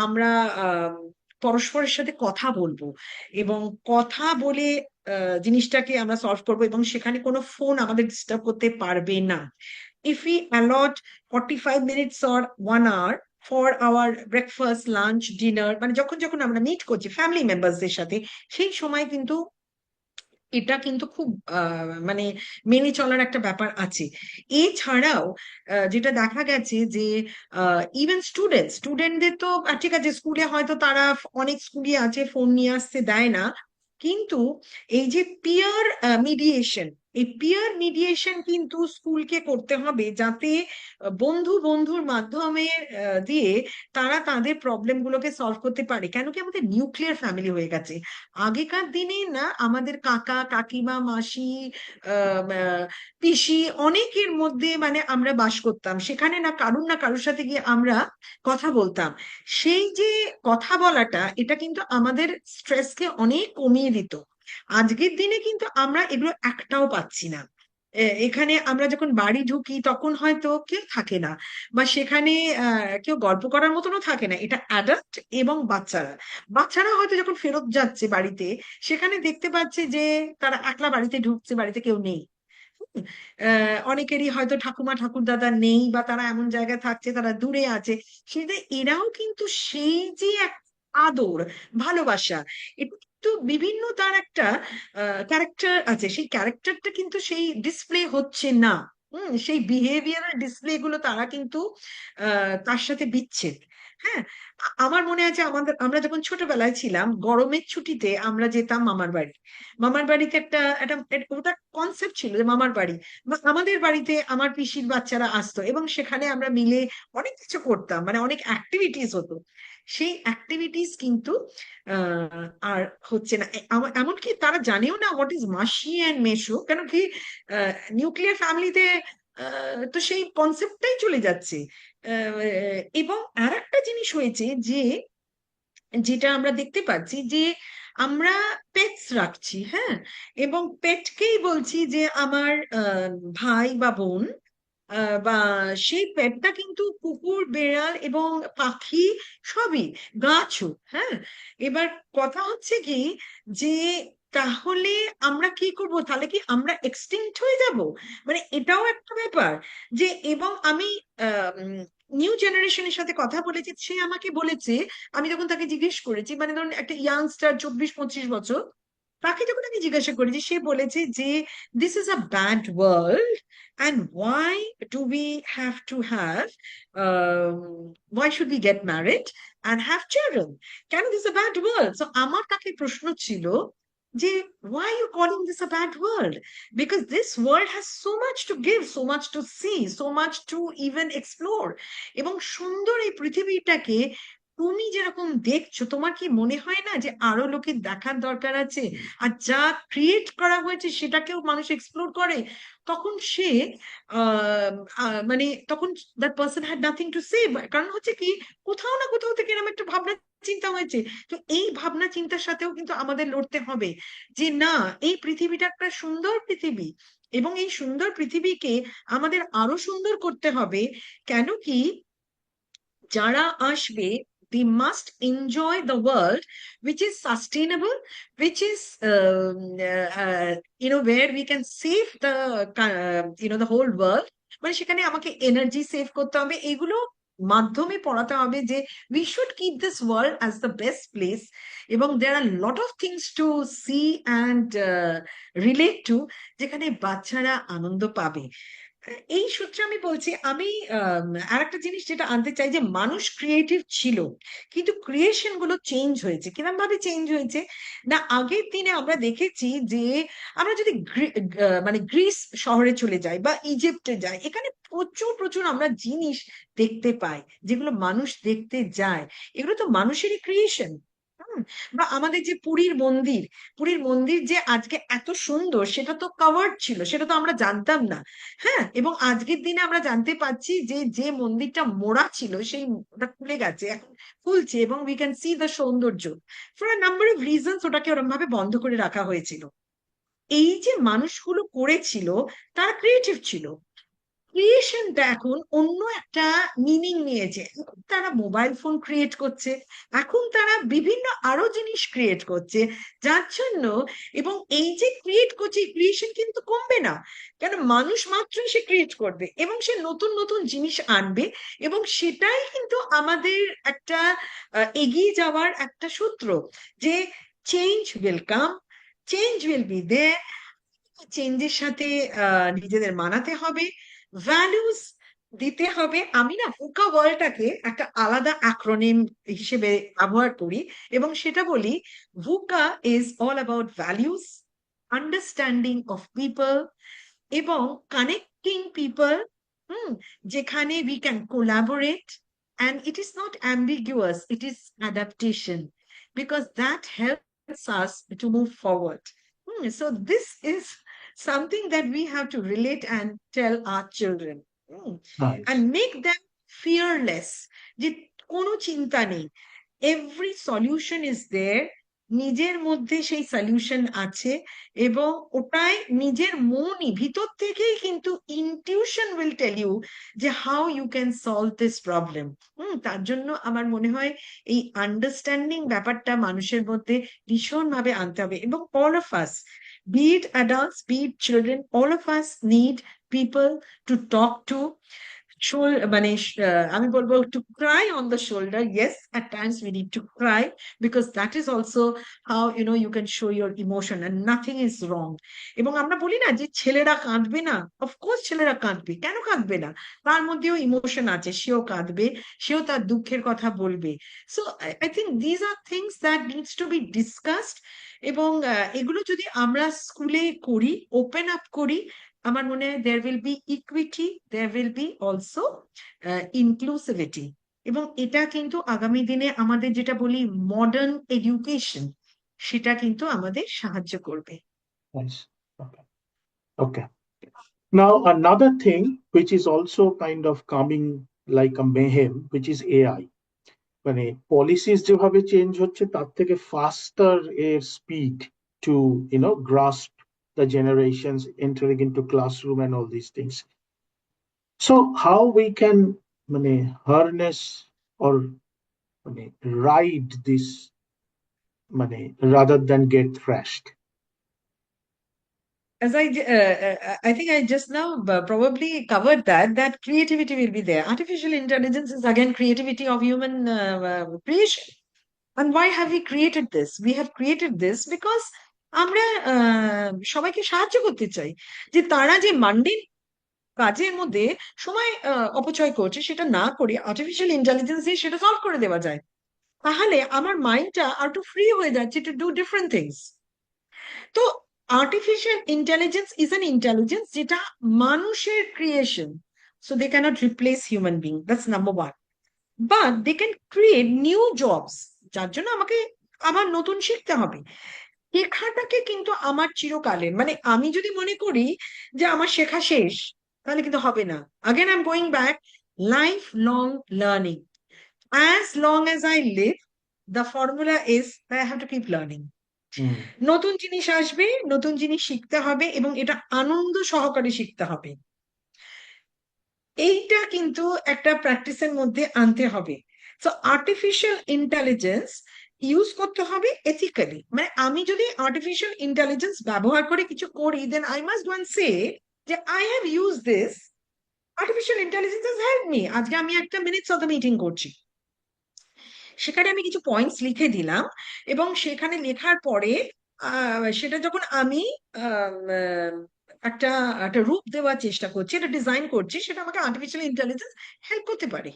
আমরা আহ, পরস্পরের সাথে কথা বলবো, এবং কথা বলে জিনিসটাকে আমরা সলভ করবো, এবং সেখানে কোনো ফোন আমাদের ডিস্টার্ব করতে পারবে না। if we allot 45 minutes or 1 hour for our breakfast, lunch, dinner, মানে যখন যখন আমরা মিট করছি ফ্যামিলি মেম্বারসদের সাথে, সেই সময় কিন্তু এটা কিন্তু খুব মানে মেনে চলার একটা ব্যাপার আছে। এছাড়াও যেটা দেখা গেছে যে ইভেন স্টুডেন্টদের তো ঠিক আছে, স্কুলে হয়তো তারা অনেক স্কুলই আছে ফোন নিয়ে আসতে দেয় না, কিন্তু এই যে পিয়ার মিডিয়েশন, এই পিয়ার মিডিয়েশন কিন্তু স্কুলকে করতে হবে, যাতে বন্ধু বন্ধুর মাধ্যমে দিয়ে তারা তাদের প্রবলেম গুলোকে সলভ করতে পারে। কেন কি আমাদের নিউক্লিয়ার ফ্যামিলি হয়ে গেছে। আগেকার দিনে না আমাদের কাকা কাকিমা মাসি পিসি অনেকের মধ্যে মানে আমরা বাস করতাম, সেখানে না কারুর সাথে গিয়ে আমরা কথা বলতাম। সেই যে কথা বলাটা, এটা কিন্তু আমাদের স্ট্রেসকে অনেক কমিয়ে দিত। আজকের দিনে কিন্তু আমরা এগুলো একটাও পাচ্ছি না। এখানে আমরা যখন বাড়ি ঢুকি তখন হয়তো কেউ থাকে না, বা সেখানে কেউ গল্প করার মতনও থাকে না। এটা অ্যাডাল্ট এবং বাচ্চারা, বাচ্চারা হয়তো যখন ফেরত যাচ্ছে বাড়িতে, সেখানে দেখতে পাচ্ছে যে তারা একলা বাড়িতে ঢুকছে, বাড়িতে কেউ নেই। অনেকেরই হয়তো ঠাকুমা ঠাকুরদাদা নেই, বা তারা এমন জায়গায় থাকছে, তারা দূরে আছে। সেটা এরাও কিন্তু সেই যে এক আদর, ভালোবাসা, এটা কিন্তু বিভিন্ন তার একটা ক্যারেক্টার আছে, সেই ক্যারেক্টারটা কিন্তু সেই ডিসপ্লে হচ্ছে না। সেই বিহেভিয়ারাল ডিসপ্লে গুলো তারা কিন্তু তার সাথে বিচ্ছেদ। হ্যাঁ, আমার মনে আছে আমরা যখন ছোটবেলায় ছিলাম, গরমের ছুটিতে আমরা যেতাম মামার বাড়ি। মামার বাড়িতে ওটা কনসেপ্ট ছিল যে মামার বাড়ি, বা আমাদের বাড়িতে আমার পিসির বাচ্চারা আসতো, এবং সেখানে আমরা মিলে অনেক কিছু করতাম, মানে অনেক অ্যাক্টিভিটিস হতো। সেই অ্যাক্টিভিটিস কিন্তু আর হচ্ছে না। এমনকি তারা জানেও না হোয়াট ইজ মাসি অ্যান্ড মেসো, কেন কি নিউক্লিয়ার ফ্যামিলিতে তো সেই কনসেপ্টটাই চলে যাচ্ছে। এবং আর একটা জিনিস হয়েছে যে, যেটা আমরা দেখতে পাচ্ছি যে আমরা পেটস রাখছি, হ্যাঁ, এবং পেটকেই বলছি যে আমার ভাই বা বোন, বা সেই পেটটা কিন্তু কুকুর, বেড়াল এবং পাখি, সবই, গাছও, হ্যাঁ। এবার কথা হচ্ছে কি, যে তাহলে আমরা কি করব, তাহলে কি আমরা এক্সটিংক্ট হয়ে যাব? মানে এটাও একটা ব্যাপার। যে এবং আমি নিউ জেনারেশনের সাথে কথা বলেছি, সে আমাকে বলেছে, আমি যখন তাকে জিজ্ঞেস করেছি, মানে ধরুন একটা ইয়াংস্টার 24-25 বছর, তাকে যখন আমি জিজ্ঞাসা করেছি, সে বলেছে যে this is a bad world, and do we have to have why should we get married and have children? কেন this is a bad world? So আমার তাকে প্রশ্ন ছিল যে why are you calling this a bad world? Because this world has so much to give, so much to see, so much to even explore. এবং সুন্দর এই পৃথিবীটাকে তুমি যেরকম দেখছো, তোমার কি মনে হয় না যে আরো লোকের দেখার দরকার আছে? আর যা ক্রিয়েট করা হয়েছে সেটাকেও মানুষ এক্সপ্লোর করে, তখন সে মানে তখন that person had nothing to say. কারণ হচ্ছে কি, কোথাও না কোথাও থেকে এরকম একটা ভাবনা চিন্তা হয়েছে। তো এই ভাবনা চিন্তার সাথেও কিন্তু আমাদের লড়তে হবে, যে না, এই পৃথিবীটা একটা সুন্দর পৃথিবী, এবং এই সুন্দর পৃথিবীকে আমাদের আরো সুন্দর করতে হবে। কেন কি, যারা আসবে, they must enjoy the world which is sustainable, which is where we can save the the whole world। মানে সেখানে আমাকে এনার্জি সেভ করতে হবে, এগুলো মাধ্যমে পড়াতে হবে যে we should keep this world as the best place, এবং there are lot of things to see and relate to, যেখানে বাচ্চারা আনন্দ পাবে। এই সূত্রে আমি বলছি, আমি আর একটা জিনিস যেটা আনতে চাই, যে মানুষ ক্রিয়েটিভ ছিল, কিন্তু ক্রিয়েশন গুলো চেঞ্জ হয়েছে। কিরকম ভাবে চেঞ্জ হয়েছে না, আগের দিনে আমরা দেখেছি যে আমরা যদি মানে গ্রিস শহরে চলে যাই বা ইজিপ্টে যাই, এখানে প্রচুর প্রচুর আমরা জিনিস দেখতে পাই যেগুলো মানুষ দেখতে যায়। এগুলো তো মানুষেরই ক্রিয়েশন। বা আমাদের যে পুরীর মন্দির, পুরীর মন্দির যে আজকে এত সুন্দর, সেটা তো কভার্ড ছিল, সেটা তো আমরা জানতাম না। হ্যাঁ, এবং আজকের দিনে আমরা জানতে পারছি যে যে মন্দিরটা মোড়া ছিল, সেই ওটা খুলে গেছে, এখন খুলছে, এবং উই ক্যান সি দ্য সৌন্দর্য। For a number of reasons ওটাকে ওরকম ভাবে বন্ধ করে রাখা হয়েছিল। এই যে মানুষগুলো করেছিল, তারা ক্রিয়েটিভ ছিল। ক্রিয়েশনটা এখন অন্য একটা মিনিং নিয়েছে। এখন তারা মোবাইল ফোন ক্রিয়েট করছে, এখন তারা বিভিন্ন আরো জিনিস ক্রিয়েট করছে, যার জন্য, এবং এই যে ক্রিয়েট করছে, ক্রিয়েশন কিন্তু কমবে না। কেন, মানুষ মাত্রই সে ক্রিয়েট করবে এবং সে নতুন নতুন জিনিস আনবে, এবং সেটাই কিন্তু আমাদের একটা এগিয়ে যাওয়ার একটা সূত্র, যে change will come, change will be there, চেঞ্জের সাথে নিজেদের মানাতে হবে, ভ্যালুস দিতে হবে। আমি না ভুকা ওয়ার্ডটাকে একটা আলাদা অ্যাক্রোনিম হিসেবে ব্যবহার করি, এবং সেটা বলি, VUCA is all about values, understanding of people, এবং কানেক্টিং পিপল, যেখানে we can collaborate, and it is not ambiguous, it is adaptation, because that helps us to move forward. So this is something that we have to relate and tell our children, Nice. and make them fearless, যে কোনো চিন্তা নেই, every solution is there, নিজের মধ্যে সেই solution আছে, এবং ওটাই নিজের মনই ভিতর থেকেই কিন্তু ইনটিউশন উইল টেল ইউ যে how you can solve this problem. তার জন্য আমার মনে হয় এই আন্ডারস্ট্যান্ডিং ব্যাপারটা মানুষের মধ্যে ভীষণ ভাবে আনতে হবে, এবং all of us, be it adults, be it children, all of us need people to talk to, মানে আমি বলবো to cry on the shoulder. Yes, at times we need to cry, because that is also how you can show your emotion and nothing is wrong. এবং আমরা বলি না যে ছেলেরা কাঁদবে না, অফকোর্স ছেলেরা কাঁদবে, কেন কাঁদবে না? তার মধ্যেও ইমোশন আছে, সেও কাঁদবে, সেও তার দুঃখের কথা বলবে। So I think these are things that needs to B discussed, এবং এগুলো যদি আমরা স্কুলে করি, ওপেন আপ করি, আমার মনে হয় there will be equity, there will be also inclusivity, এবং এটা কিন্তু আগামী দিনে আমাদের যেটা বলি মডার্ন এডুকেশন, সেটা কিন্তু আমাদের সাহায্য করবে। Nice. Okay. Okay. Now, another thing which is also kind of coming like a mayhem, which is AI. মানে পলিসিস যেভাবে চেঞ্জ হচ্ছে, তার থেকে ফাস্টার এর speed to grasp the generations entering into classroom and all these things. So how we can মানে harness or মানে ride this মানে rather than get thrashed. As I think I just now probably covered that creativity will be there. Artificial intelligence is again creativity of human creation. And why have we created this? We have created this because আমরা সবাইকে সাহায্য করতে চাই, যে তারা যে mundane কাজের মধ্যে সময় অপচয় করছে, সেটা না করে আর্টিফিশিয়াল ইন্টেলিজেন্স দিয়ে সেটা সলভ করে দেওয়া যায়। তাহলে আমার মাইন্ডটা আর একটু ফ্রি হয়ে যাচ্ছে টু ডু ডিফারেন্ট থিংস। তো artificial intelligence is an intelligence যেটা মানুষের creation, so they can't replace human being, that's number one. But they can create new jobs, যার জন্য আমাকে আবার নতুন শিখতে হবে। শেখাটাকে কিন্তু আমার চিরকালের, মানে আমি যদি মনে করি যে আমার শেখা শেষ, তাহলে কিন্তু হবে না। Again I am going back, life long learning, as long as I live, the formula is I have to keep learning. Mm. নতুন জিনিস আসবে, নতুন জিনিস শিখতে হবে, এবং এটা আনন্দ সহকারে শিখতে হবে। এইটা কিন্তু একটা প্র্যাকটিসের মধ্যে আনতে হবে। সো আর্টিফিশিয়াল ইন্টেলিজেন্স ইউজ করতে হবে এথিক্যালি। মানে আমি যদি আর্টিফিশিয়াল ইন্টেলিজেন্স ব্যবহার করে কিছু করি, then I must go and say যে I have use this, artificial intelligence has help me. আজকে আমি একটা মিনিটস অফ দ্য মিটিং করছি, সেখানে আমি কিছু পয়েন্টস লিখে দিলাম, এবং সেখানে লেখার পরে সেটা যখন আমি একটা একটা রূপ দেওয়ার চেষ্টা করছি, এটা ডিজাইন করছি, সেটা আমাকে আর্টিফিশিয়াল ইন্টেলিজেন্স হেল্প করতে পারে।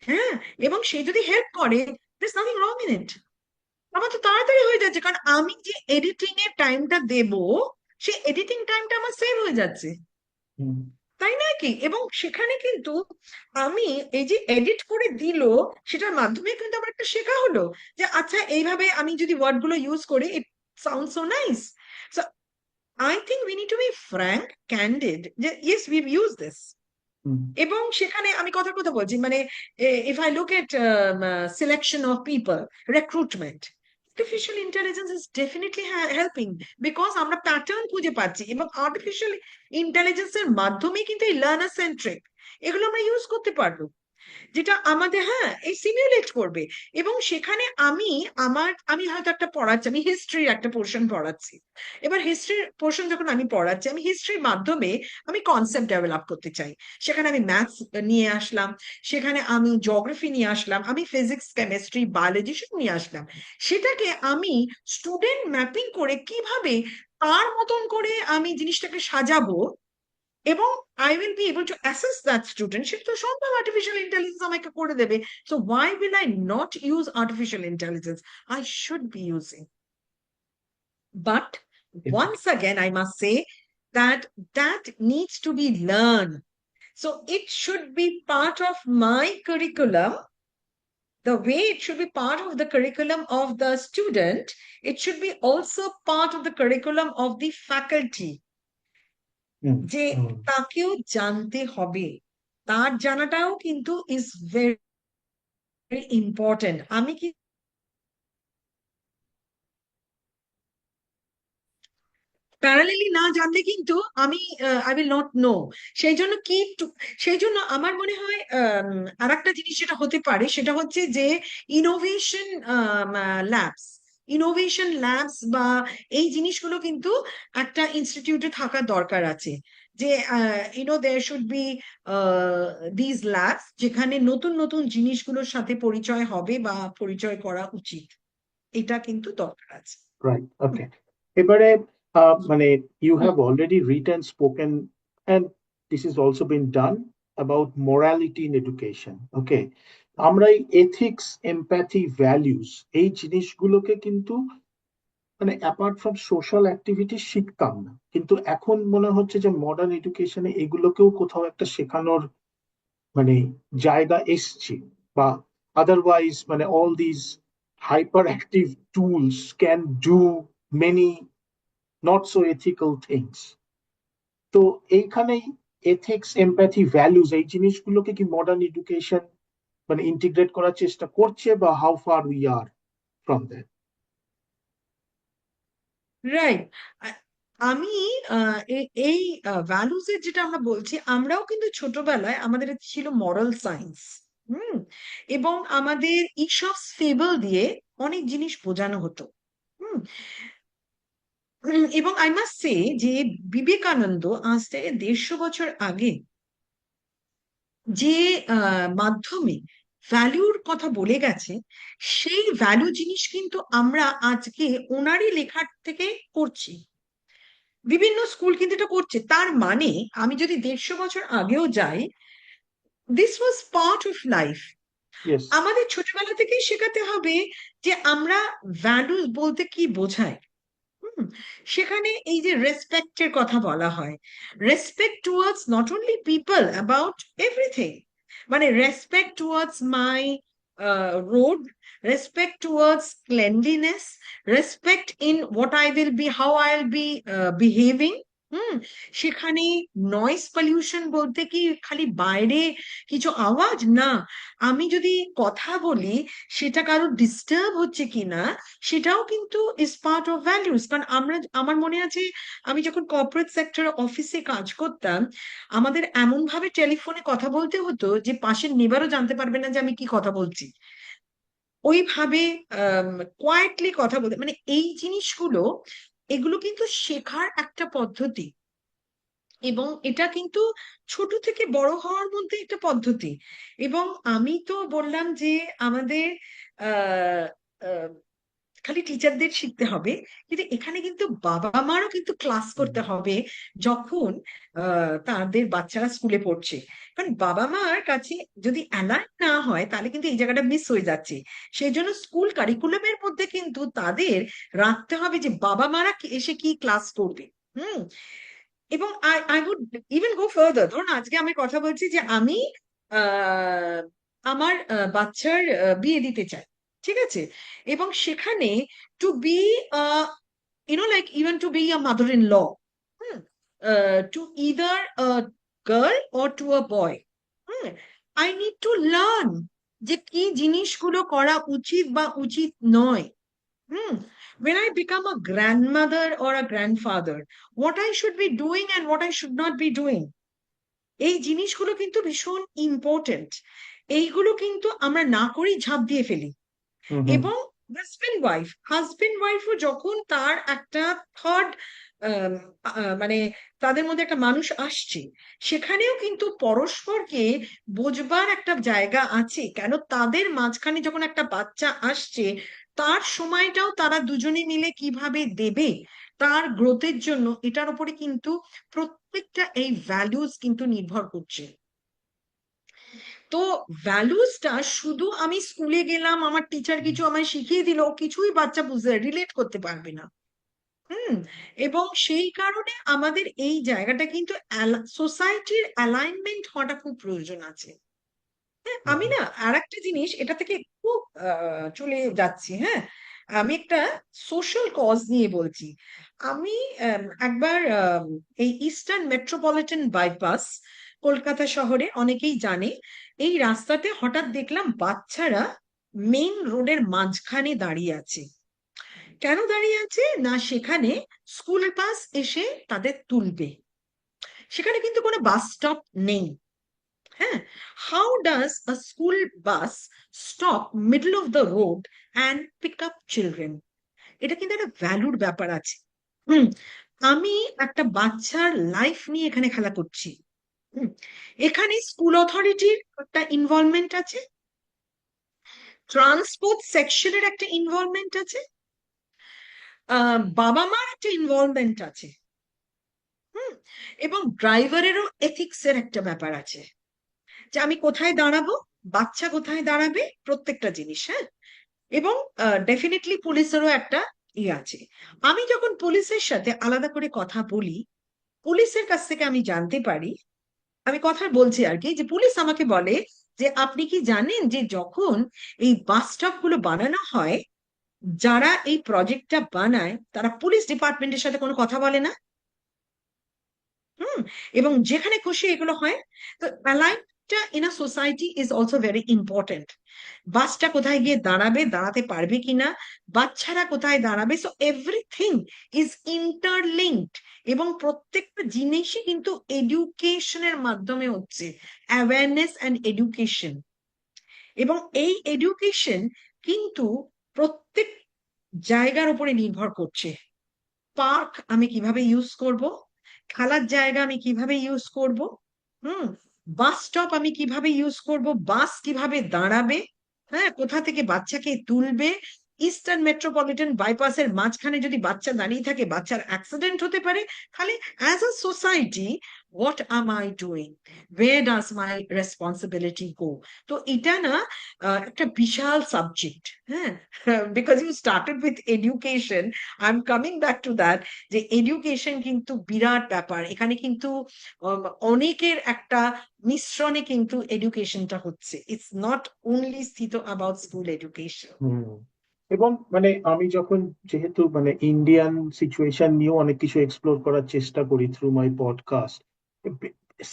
হ্যাঁ, এবং সে যদি হেল্প করে, there's nothing wrong in it। আমার তো তাড়াতাড়ি হয়ে যাচ্ছে, কারণ আমি যে এডিটিং এর টাইমটা দেব, সেই এডিটিং টাইমটা আমার সেভ হয়ে যাচ্ছে, হুম, তাই নয় কি? এবং সেখানে কিন্তু আমি এই যে এডিট করে দিল, সেটার মাধ্যমে কিন্তু আমার একটা শেখা হলো যে আচ্ছা এইভাবে আমি যদি ওয়ার্ড গুলো ইউজ করি, it sound so nice. So I think we need to be frank, candid, যে yes we've use this. Hmm, এবং সেখানে আমি কথার কথা বলছি, মানে if I look at selection of people, recruitment, artificial intelligence is definitely helping, because আমরা pattern খুঁজে পাচ্ছি, এবং আর্টিফিশিয়াল ইন্টেলিজেন্সের মাধ্যমে কিন্তু এই লার্নার সেন্ট্রিক এগুলো আমরা ইউজ করতে পারবো, যেটা আমাদের, হ্যাঁ, এই সিমিউলেট করবে। এবং সেখানে আমি হয়তো একটা পড়াচ্ছি, আমি হিস্ট্রির একটা পোর্শন পড়াচ্ছি। এবার হিস্ট্রির পোর্শন যখন আমি পড়াচ্ছি, আমি হিস্ট্রির মাধ্যমে আমি কনসেপ্ট ডেভেলপ করতে চাই। সেখানে আমি ম্যাথস নিয়ে আসলাম, সেখানে আমি জিওগ্রাফি নিয়ে আসলাম, আমি ফিজিক্স, কেমিস্ট্রি, বায়োলজি সব নিয়ে আসলাম। সেটাকে আমি স্টুডেন্ট ম্যাপিং করে কিভাবে তার মতন করে আমি জিনিসটাকে সাজাবো, এবং I will be able to assess that student, সেটা তো সম্ভব আর্টিফিশিয়াল ইন্টেলিজেন্স আমাকে করে দেবে। So why will I not use artificial intelligence? I should be using. But once again, I must say that that needs to be learned. So it should be part of my curriculum. The way it should be part of the curriculum of the student, it should be also part of the curriculum of the faculty. হুম, যে হুম। তাকেও জানতে হবে, তার জানাটাও কিন্তু is very important. আমি কি parallelly না জানলে কিন্তু আমি আই উইল নট নো। সেই জন্য সেই জন্য আমার মনে হয় আর একটা জিনিস যেটা হতে পারে, সেটা হচ্ছে যে ইনোভেশন ল্যাবস, ইনোভেশন ল্যাবস বা এই জিনিসগুলো কিন্তু একটা ইনস্টিটিউটে থাকার দরকার আছে। যে there should be these labs, যেখানে নতুন নতুন জিনিসগুলোর সাথে পরিচয় হবে বা পরিচয় করা উচিত, এটা কিন্তু দরকার আছে। Right, okay. এবারে মানে you have already written spoken and this is also been done about morality in education, okay. আমরা এই এথিক্স, এমপ্যাথি, ভ্যালিউস এই জিনিসগুলোকে কিন্তু মানে অ্যাপার্ট ফ্রম সোশ্যাল অ্যাক্টিভিটি শিখতাম না, কিন্তু এখন মনে হচ্ছে যে মডার্ন এডুকেশনে এগুলোকেও কোথাও একটা শেখানোর মানে জায়গা এসছে। বা আদারওয়াইজ মানে all this hyper active tools can do many not so ethical things. তো এইখানেই এথিক্স, এমপ্যাথি, ভ্যালুজ এই জিনিসগুলোকে কি মডার্ন এডুকেশন মানে ইন্টিগ্রেট করার চেষ্টা করছে, বা how far we are from that? Right. আমি এই ভ্যালুজ এর যেটা আমরা বলছি, আমরাও কিন্তু ছোটবেলায় আমাদের ছিল মরাল সায়েন্স। হুম। এবং আমাদের ঈশপস ফেবল দিয়ে অনেক জিনিস বোঝানো হতো। হুম। এবং আই মাস্ট সে যে বিবেকানন্দ আজ থেকে 150 বছর আগে যে মাধ্যমে ভ্যালুর কথা বলে গেছে, সেই ভ্যালু জিনিস কিন্তু আমরা আজকে ওনারই লেখার থেকে করছি। বিভিন্ন স্কুল কিন্তু এটা করছে, তার মানে আমি যদি 150 বছর আগেও যাই, this was part of life. Yes. আমাদের ছোটবেলা থেকেই শেখাতে হবে যে আমরা ভ্যালু বলতে কি বোঝায়। হুম। সেখানে এই যে রেসপেক্টের কথা বলা হয়, respect towards not only people, about everything. মানে respect towards my road, respect towards cleanliness, respect in what I will be, how I will be behaving. Hmm. সেখানে নয়েজ পলিউশন বলতে কি খালি বাইরে কিছু আওয়াজ না, আমি যদি কথা বলি সেটা কারো ডিস্টার্ব হচ্ছে কিনা, সেটাও কিন্তু ইজ পার্ট অফ ভ্যালিউজ। কারণ আমার মনে আছে, আমি যখন কর্পোরেট সেক্টরে অফিসে কাজ করতাম, আমাদের এমন ভাবে টেলিফোনে কথা বলতে হতো যে পাশের নেবারও জানতে পারবে না যে আমি কি কথা বলছি। ওইভাবে কোয়াইটলি কথা বলতে, মানে এই জিনিসগুলো, এগুলো কিন্তু শেখার একটা পদ্ধতি, এবং এটা কিন্তু ছোট থেকে বড় হওয়ার মধ্যে একটা পদ্ধতি। এবং আমি তো বললাম যে আমাদের খালি টিচারদের শিখতে হবে, কিন্তু এখানে কিন্তু বাবা মারও কিন্তু ক্লাস করতে হবে যখন তাদের বাচ্চারা স্কুলে পড়ছে। কারণ বাবা মার কাছে যদি অ্যালাইন না হয় তাহলে কিন্তু এই জায়গাটা মিস হয়ে যাচ্ছে। সেই জন্য স্কুল কারিকুলামের মধ্যে কিন্তু তাদের রাখতে হবে যে বাবা মারা এসে কি ক্লাস করবে। হুম। এবং I I would even go further, ধরুন আজকে আমি কথা বলছি যে আমি আহ, আমার বাচ্চার বিয়ে দিতে চাই, ঠিক আছে? এবং সেখানে to be like even to be a mother in law, to either a girl or to a boy, hmm, I need to learn যে কি জিনিসগুলো করা উচিত বা উচিত নয়। Hmm. When I become a grandmother or a grandfather, what I should be doing and what I should not be doing. এই জিনিসগুলো কিন্তু ভীষণ ইম্পর্টেন্ট। এইগুলো কিন্তু আমরা না করেই ঝাঁপ দিয়ে ফেলি। হুম হুম এবং হাজবেন্ড ওয়াইফও যখন তার একটা থার্ড, মানে তাদের মধ্যে একটা মানুষ আসছে, সেখানেও কিন্তু পরস্পরকে বোঝবার একটা জায়গা আছে। কেন তাদের মাঝখানে যখন একটা বাচ্চা আসছে, তার সময়টাও তারা দুজনে মিলে কিভাবে দেবে তার গ্রোথের জন্য, এটার উপরে কিন্তু প্রত্যেকটা এই ভ্যালুজ কিন্তু নির্ভর করছে। তো ভ্যালুসটা শুধু আমি স্কুলে গেলাম, আমার টিচার কিছু আমায় শিখিয়ে দিল, কিছুই বাচ্চা বুঝতে রিলেট করতে পারবে না। হুম। এবং সেই কারণে আমাদের এই জায়গাটা কিন্তু সোসাইটির অ্যালাইনমেন্ট হওয়াটা খুব প্রয়োজন আছে। হ্যাঁ, আমি না আর একটা জিনিস এটা থেকে একটু চলে যাচ্ছি। হ্যাঁ, আমি একটা সোশ্যাল কজ নিয়ে বলছি। আমি একবার এই ইস্টার্ন মেট্রোপলিটন বাইপাস কলকাতা শহরে অনেকেই জানে, এই রাস্তাতে হঠাৎ দেখলাম বাচ্চারা মেইন রোডের মাঝখানে দাঁড়িয়ে আছে। কেন দাঁড়িয়ে আছে না, সেখানে স্কুল বাস এসে তাদের তুলবে। সেখানে কিন্তু কোনো বাস স্টপ নেই। হ্যাঁ, how does a school bus stop middle of the road and pick up children? এটা কিন্তু একটা ভ্যালুর ব্যাপার আছে। হুম। আমি একটা বাচ্চার লাইফ নিয়ে এখানে খেলা করছি। হুম। এখানে স্কুল অথরিটির একটা ইনভলভমেন্ট আছে, ট্রান্সপোর্ট সেকশনের একটা ইনভলভমেন্ট আছে, বাবা মার একটা ইনভলভমেন্ট আছে। হুম। এবং ড্রাইভারেরও এথিক্স এর একটা ব্যাপার আছে, যে আমি কোথায় দাঁড়াবো, বাচ্চা কোথায় দাঁড়াবে, প্রত্যেকটা জিনিস। হ্যাঁ। এবং ডেফিনেটলি পুলিশেরও একটা আছে। আমি যখন পুলিশের সাথে আলাদা করে কথা বলি, পুলিশের কাছ থেকে আমি জানতে পারি, আমি কথা বলছি আর কি, যে পুলিশ আমাকে বলে যে আপনি কি জানেন যে যখন এই বাস স্টপ গুলো বানানো হয়, যারা এই প্রজেক্টটা বানায় তারা পুলিশ ডিপার্টমেন্টের সাথে কোনো কথা বলে না। হুম। এবং যেখানে খুশি এগুলো হয়। তো অ্যালাইনটা in a society is also very important. বাসটা কোথায় গিয়ে দাঁড়াবে, দাঁড়াতে পারবে কিনা, বাচ্চারা কোথায় দাঁড়াবে, সো এভরিথিং ইজ ইন্টারলিঙ্কড। এবং প্রত্যেকটা জিনিসই কিন্তু এডুকেশনের মাধ্যমে হচ্ছে, অ্যাওয়ারনেস অ্যান্ড এডুকেশন। এবং এই এডুকেশন কিন্তু প্রত্যেক জায়গার উপরে নির্ভর করছে। পার্ক আমি কিভাবে ইউজ করব, খেলার জায়গা আমি কিভাবে ইউজ করব, হুম, বাস স্টপ আমি কিভাবে ইউজ করব, বাস কিভাবে দাঁড়াবে, হ্যাঁ, কোথা থেকে বাচ্চাকে তুলবে। ইস্টার্ন মেট্রোপলিটন বাইপাসের মাঝখানে যদি বাচ্চা দাঁড়িয়ে থাকে, বাচ্চার অ্যাক্সিডেন্ট হতে পারে। খালি as a society, what am I doing, where does my responsibility go? তো এটা না একটা বিশাল সাবজেক্ট। হ্যাঁ, because you started with education, I am coming back to that, যে এডুকেশন কিন্তু বিরাট ব্যাপার। এখানে কিন্তু অনেকের একটা মিশ্রণে কিন্তু এডুকেশনটা হচ্ছে, ইটস নট অনলি স্থিত অ্যাবাউট স্কুল এডুকেশন। হুম। এবং মানে আমি যখন যেহেতু মানে ইন্ডিয়ান সিচুয়েশন নিয়েও অনেক কিছু এক্সপ্লোর করার চেষ্টা করি থ্রু মাই পডকাস্ট,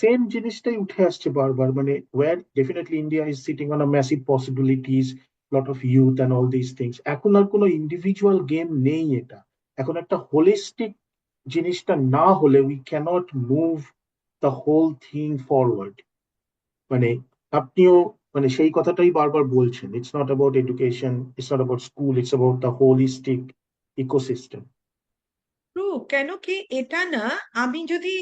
সেম জিনিসটাই উঠে আসছে বারবার, মানে where definitely India is sitting on a massive possibilities, lot of youth and all this things. এখন আর কোনো ইন্ডিভিজুয়াল গেম নেই এটা, এখন একটা হোলিস্টিক জিনিসটা না হলে we can't move the whole thing forward. মানে আপনিও মানে সেই কথাটাই বারবার বলছেন, it's not about education, it's not about school, it's about the holistic ecosystem. True. কেন কি এটা না, আমি যদি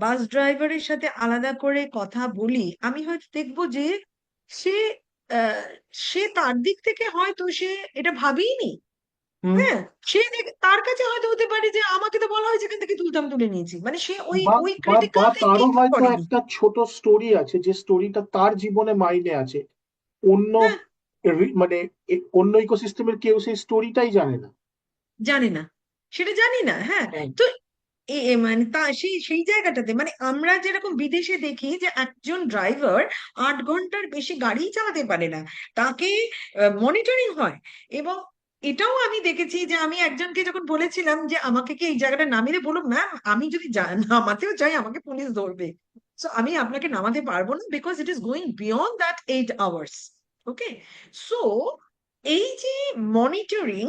বাস ড্রাইভারের সাথে আলাদা করে কথা বলি, আমি হয়তো দেখবো যে সে আহ, সে তার দিক থেকে হয়তো সে এটা ভাবেইনি। হুম। হ্যাঁ, তার কাছে হয়তো হতে পারে যে আমাকে তো বলা হয়েছে এখান থেকে তুলতাম, তুলে নিয়েছি, মানে সে ওই বা ওই বা ক্রিটিক্যাল বা থিঙ্কিং তারও হয়তো করেনি। একটা ছোট স্টোরি আছে, যে স্টোরিটা তার জীবনে মাইনে আছে, অন্য হ্যাঁ, মানে অন্য ইকোসিস্টেমের কেউ সেই স্টোরিটাই জানে না। জানি না, সেটা জানি না। হ্যাঁ, হ্যাঁ। তো মানে তা সেই সেই জায়গাটাতে মানে আমরা যেরকম বিদেশে দেখি যে একজন ড্রাইভার 8 ঘন্টার বেশি গাড়ি চালাতে পারে না, তাকে মনিটরিং হয়। এবং এটাও আমি দেখেছি যে আমি একজনকে যখন বলেছিলাম যে আমাকে কি এই জায়গাটা নামিয়ে বলো, ম্যাম আমি যদি নামাতেও চাই আমাকে পুলিশ ধরবে, সো আমি আপনাকে নামাতে পারবো না, because it is going beyond that 8 hours. Okay, so এই যে মনিটরিং,